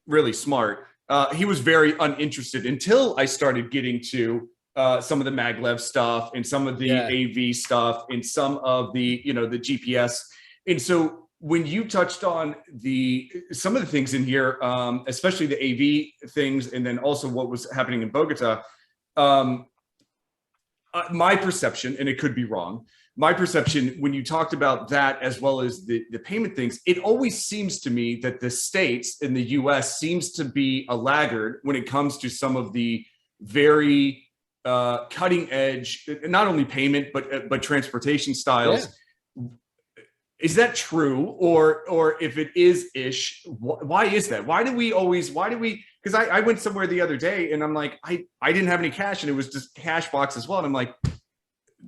A: really smart, he was very uninterested until I started getting to some of the maglev stuff and some of the AV stuff and some of the, the GPS. And so when you touched on some of the things in here, especially the AV things, and then also what was happening in Bogota, my perception, and it could be wrong, my perception when you talked about that, as well as the payment things, it always seems to me that the States in the US seems to be a laggard when it comes to some of the very cutting edge, not only payment, but transportation styles. Yeah. Is that true? Or if it is ish, why is that? Why do we, because I went somewhere the other day and I'm like, I didn't have any cash and it was just cash box as well. And I'm like,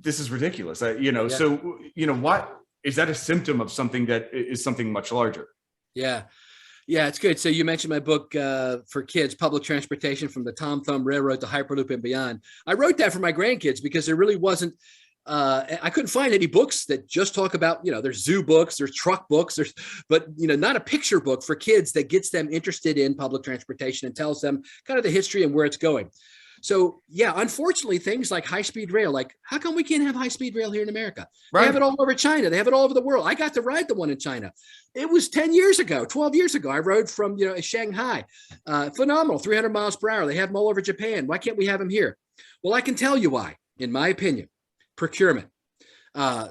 A: this is ridiculous. So, what is that a symptom of something that is something much larger?
B: Yeah. Yeah, it's good. So you mentioned my book for kids, Public Transportation from the Tom Thumb Railroad to Hyperloop and Beyond. I wrote that for my grandkids because there really wasn't, I couldn't find any books that just talk about, there's zoo books, there's truck books, but not a picture book for kids that gets them interested in public transportation and tells them kind of the history and where it's going. So yeah, unfortunately, things like high-speed rail, like how come we can't have high-speed rail here in America? Right. They have it all over China. They have it all over the world. I got to ride the one in China. It was 10 years ago, 12 years ago. I rode from, Shanghai, phenomenal, 300 miles per hour. They have them all over Japan. Why can't we have them here? Well, I can tell you why, in my opinion. Procurement. In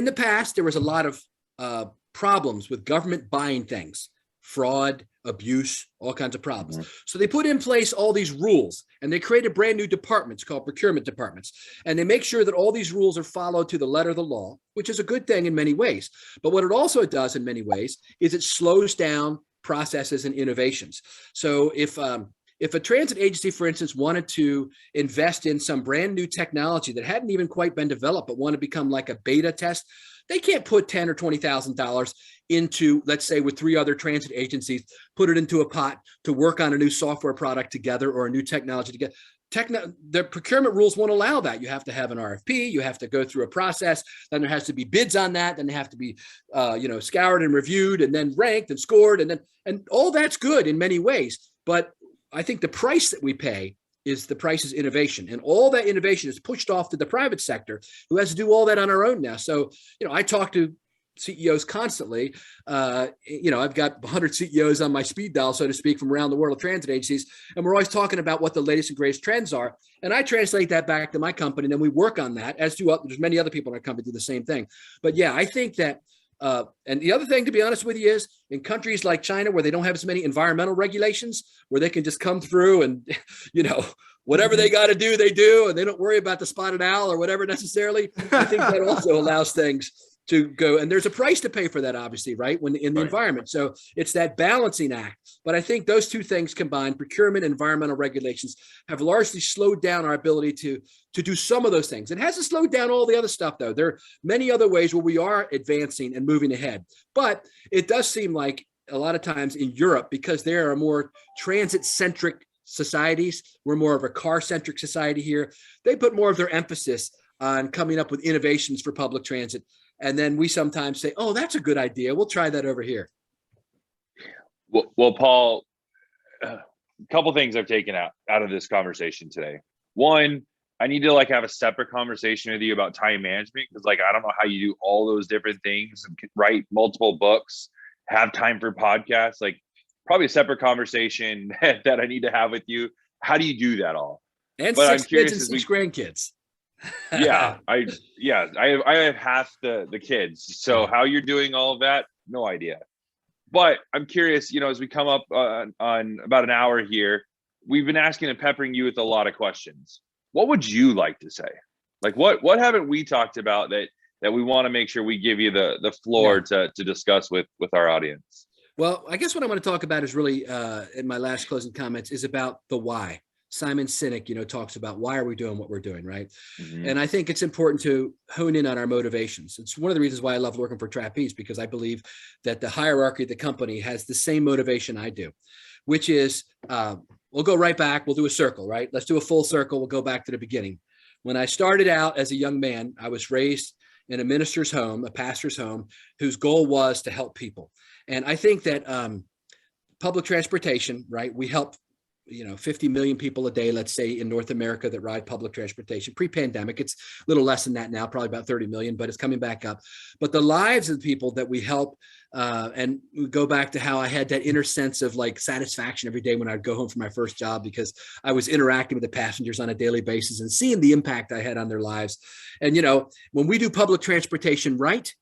B: the past, there was a lot of problems with government buying things, fraud, abuse, all kinds of problems. Mm-hmm. So they put in place all these rules and they created brand new departments called procurement departments. And they make sure that all these rules are followed to the letter of the law, which is a good thing in many ways. But what it also does in many ways is it slows down processes and innovations. So if a transit agency, for instance, wanted to invest in some brand new technology that hadn't even quite been developed, but want to become like a beta test, they can't put $10,000 or $20,000 into, let's say, with 3 other transit agencies, put it into a pot to work on a new software product together or a new technology together. The procurement rules won't allow that. You have to have an RFP. You have to go through a process. Then there has to be bids on that. Then they have to be, scoured and reviewed and then ranked and scored. And all that's good in many ways. But I think the price that we pay is innovation, and all that innovation is pushed off to the private sector, who has to do all that on our own now. So, I talk to CEOs constantly. I've got 100 CEOs on my speed dial, so to speak, from around the world of transit agencies, and we're always talking about what the latest and greatest trends are. And I translate that back to my company, and then we work on that. As do there's many other people in our company do the same thing. But yeah, I think that. And the other thing, to be honest with you, is in countries like China, where they don't have as many environmental regulations, where they can just come through and, whatever they got to do, they do, and they don't worry about the spotted owl or whatever necessarily. I think that also allows things to go. And there's a price to pay for that, obviously, right? When in the environment. So it's that balancing act. But I think those two things combined, procurement and environmental regulations, have largely slowed down our ability to do some of those things. It hasn't slowed down all the other stuff, though. There are many other ways where we are advancing and moving ahead. But it does seem like a lot of times in Europe, because there are more transit-centric societies, we're more of a car-centric society here, they put more of their emphasis on coming up with innovations for public transit. And then we sometimes say, oh, that's a good idea. We'll try that over here.
C: Well, Paul, a couple things I've taken out of this conversation today. One, I need to have a separate conversation with you about time management, because I don't know how you do all those different things and write multiple books, have time for podcasts. Probably a separate conversation that I need to have with you. How do you do that all?
B: And but 6 kids and 6 grandkids.
C: Yeah, I have half the kids. So how you're doing all of that, no idea. But I'm curious, as we come up on about an hour here, we've been asking and peppering you with a lot of questions. What would you like to say? What haven't we talked about that we want to make sure we give you the floor to discuss with our audience?
B: Well, I guess what I want to talk about is really, in my last closing comments, is about the why. Simon Sinek, talks about why are we doing what we're doing, right?
C: Mhm.
B: And I think it's important to hone in on our motivations. It's one of the reasons why I love working for Trapeze, because I believe that the hierarchy of the company has the same motivation I do, which is we'll go right back. We'll do a circle, right? Let's do a full circle. We'll go back to the beginning. When I started out as a young man, I was raised in a minister's home, a pastor's home, whose goal was to help people. And I think that public transportation, right? We help 50 million people a day, let's say, in North America that ride public transportation. Pre-pandemic, it's a little less than that now, probably about 30 million, but it's coming back up. But the lives of the people that we help, and we go back to how I had that inner sense of like satisfaction every day when I'd go home from my first job, because I was interacting with the passengers on a daily basis and seeing the impact I had on their lives. And, when we do public transportation right,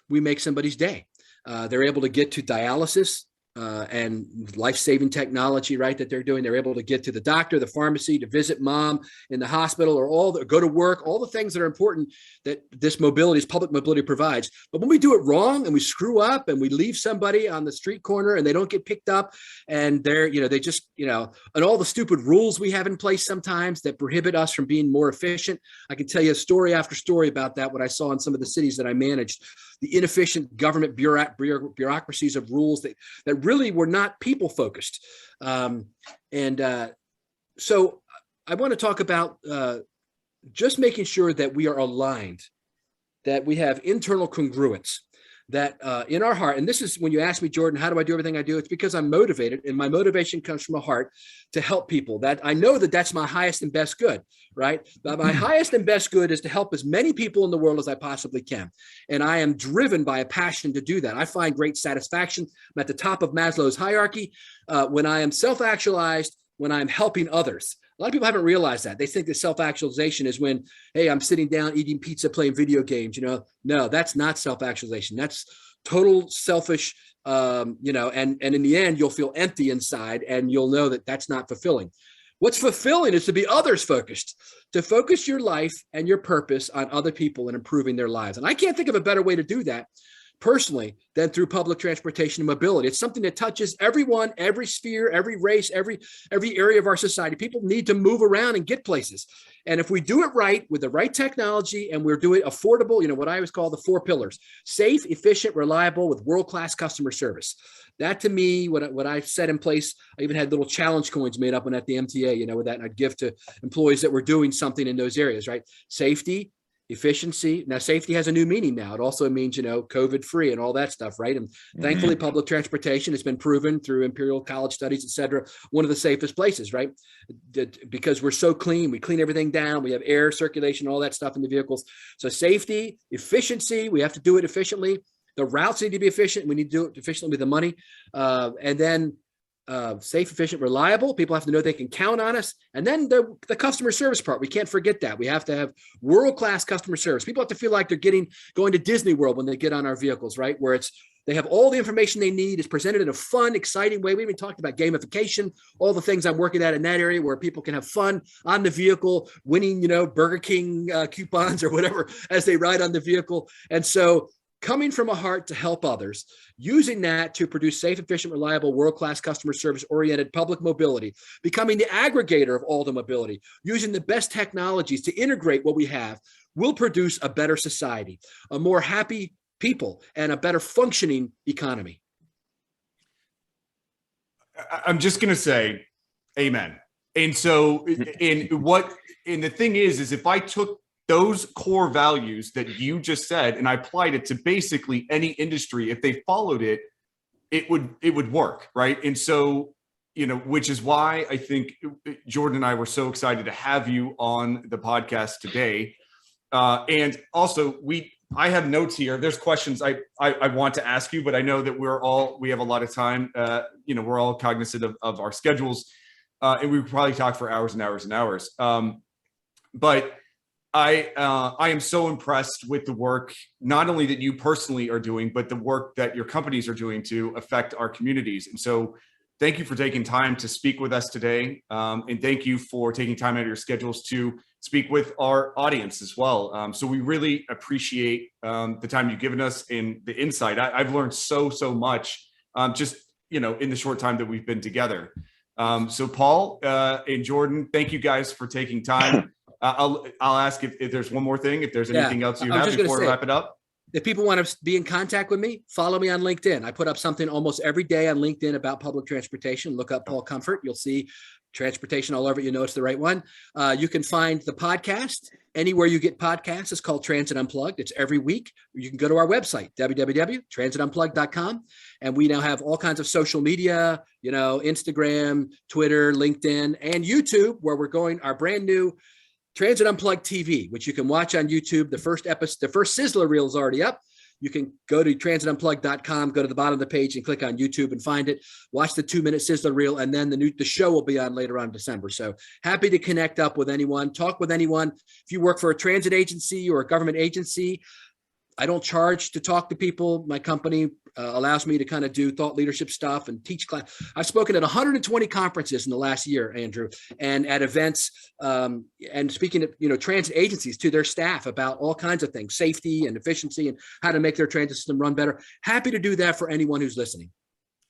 B: we make somebody's day. They're able to get to dialysis, and life-saving technology, right, that they're doing. They're able to get to the doctor, the pharmacy, to visit mom in the hospital, or go to work, all the things that are important that this public mobility provides. But when we do it wrong and we screw up and we leave somebody on the street corner and they don't get picked up, and they just, and all the stupid rules we have in place sometimes that prohibit us from being more efficient. I can tell you story after story about that, what I saw in some of the cities that I managed, the inefficient government bureaucracies of rules that really were not people focused. So I want to talk about just making sure that we are aligned, that we have internal congruence, that in our heart, and this is when you ask me, Jordan, how do I do everything I do? It's because I'm motivated, and my motivation comes from a heart to help people. That I know that that's my highest and best good, right? My highest and best good is to help as many people in the world as I possibly can. And I am driven by a passion to do that. I find great satisfaction. I'm at the top of Maslow's hierarchy when I am self-actualized, when I'm helping others. A lot of people haven't realized that. They think that self-actualization is when, hey, I'm sitting down eating pizza, playing video games. No, that's not self-actualization. That's total selfish, and in the end, you'll feel empty inside, and you'll know that that's not fulfilling. What's fulfilling is to be others focused, to focus your life and your purpose on other people and improving their lives. And I can't think of a better way to do that personally than through public transportation and mobility. It's something that touches everyone, every sphere, every race, every area of our society. People need to move around and get places. And if we do it right with the right technology, and we're doing affordable, what I always call the 4 pillars: safe, efficient, reliable, with world-class customer service. That, to me, what I've set in place, I even had little challenge coins made up when at the MTA, with that, and I'd give to employees that were doing something in those areas, right? Safety, efficiency. Now, safety has a new meaning now. It also means, COVID free and all that stuff, right? And thankfully, public transportation has been proven through Imperial College studies, et cetera, one of the safest places, right? Because we're so clean, we clean everything down, we have air circulation, all that stuff in the vehicles. So safety, efficiency, we have to do it efficiently. The routes need to be efficient. We need to do it efficiently with the money. And then safe, efficient, reliable. People have to know they can count on us. And then the customer service part, we can't forget that. We have to have world-class customer service. People have to feel like they're going to Disney World when they get on our vehicles, right? Where they have all the information they need. It's presented in a fun, exciting way. We even talked about gamification, all the things I'm working at in that area where people can have fun on the vehicle, winning, Burger King coupons or whatever as they ride on the vehicle. And so coming from a heart to help others, using that to produce safe, efficient, reliable, world-class customer service-oriented public mobility, becoming the aggregator of all the mobility, using the best technologies to integrate what we have, will produce a better society, a more happy people, and a better functioning economy.
A: I'm just going to say amen. And so, and the thing is if I took those core values that you just said, and I applied it to basically any industry, if they followed it, it would work, right? And so, which is why I think Jordan and I were so excited to have you on the podcast today. And also, I have notes here. There's questions I want to ask you, but I know that we have a lot of time. We're all cognizant of our schedules, and we probably talk for hours and hours and hours. But I am so impressed with the work, not only that you personally are doing, but the work that your companies are doing to affect our communities. And so thank you for taking time to speak with us today. And thank you for taking time out of your schedules to speak with our audience as well. So we really appreciate the time you've given us and the insight. I've learned so much just, in the short time that we've been together. So Paul and Jordan, thank you guys for taking time. I'll ask if there's one more thing, if there's anything else you have before we wrap it up.
B: If people want to be in contact with me, follow me on LinkedIn. I put up something almost every day on LinkedIn about public transportation. Look up Paul Comfort. You'll see transportation all over it. You know it's the right one. You can find the podcast anywhere you get podcasts. It's called Transit Unplugged. It's every week. You can go to our website, www.transitunplugged.com. And we now have all kinds of social media, Instagram, Twitter, LinkedIn, and YouTube, where we're going our brand new Transit Unplugged TV, which you can watch on YouTube. The first episode, the first sizzler reel is already up. You can go to transitunplugged.com, go to the bottom of the page and click on YouTube and find it. Watch the 2-minute sizzler reel, and then the show will be on later on in December. So happy to connect up with anyone, talk with anyone. If you work for a transit agency or a government agency, I don't charge to talk to people. My company allows me to kind of do thought leadership stuff and teach class. I've spoken at 120 conferences in the last year, Andrew, and at events and speaking to transit agencies to their staff about all kinds of things, safety and efficiency and how to make their transit system run better. Happy to do that for anyone who's listening.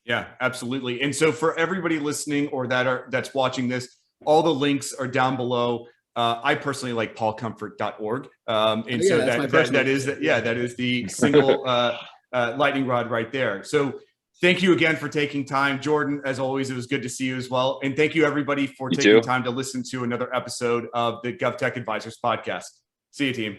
B: Yeah, absolutely. And so for everybody listening or that's watching this, all the links are down below. I personally like paulcomfort.org. And so that is the single lightning rod right there. So thank you again for taking time. Jordan, as always, it was good to see you as well. And thank you everybody for taking time to listen to another episode of the GovTech Advisors podcast. See you, team.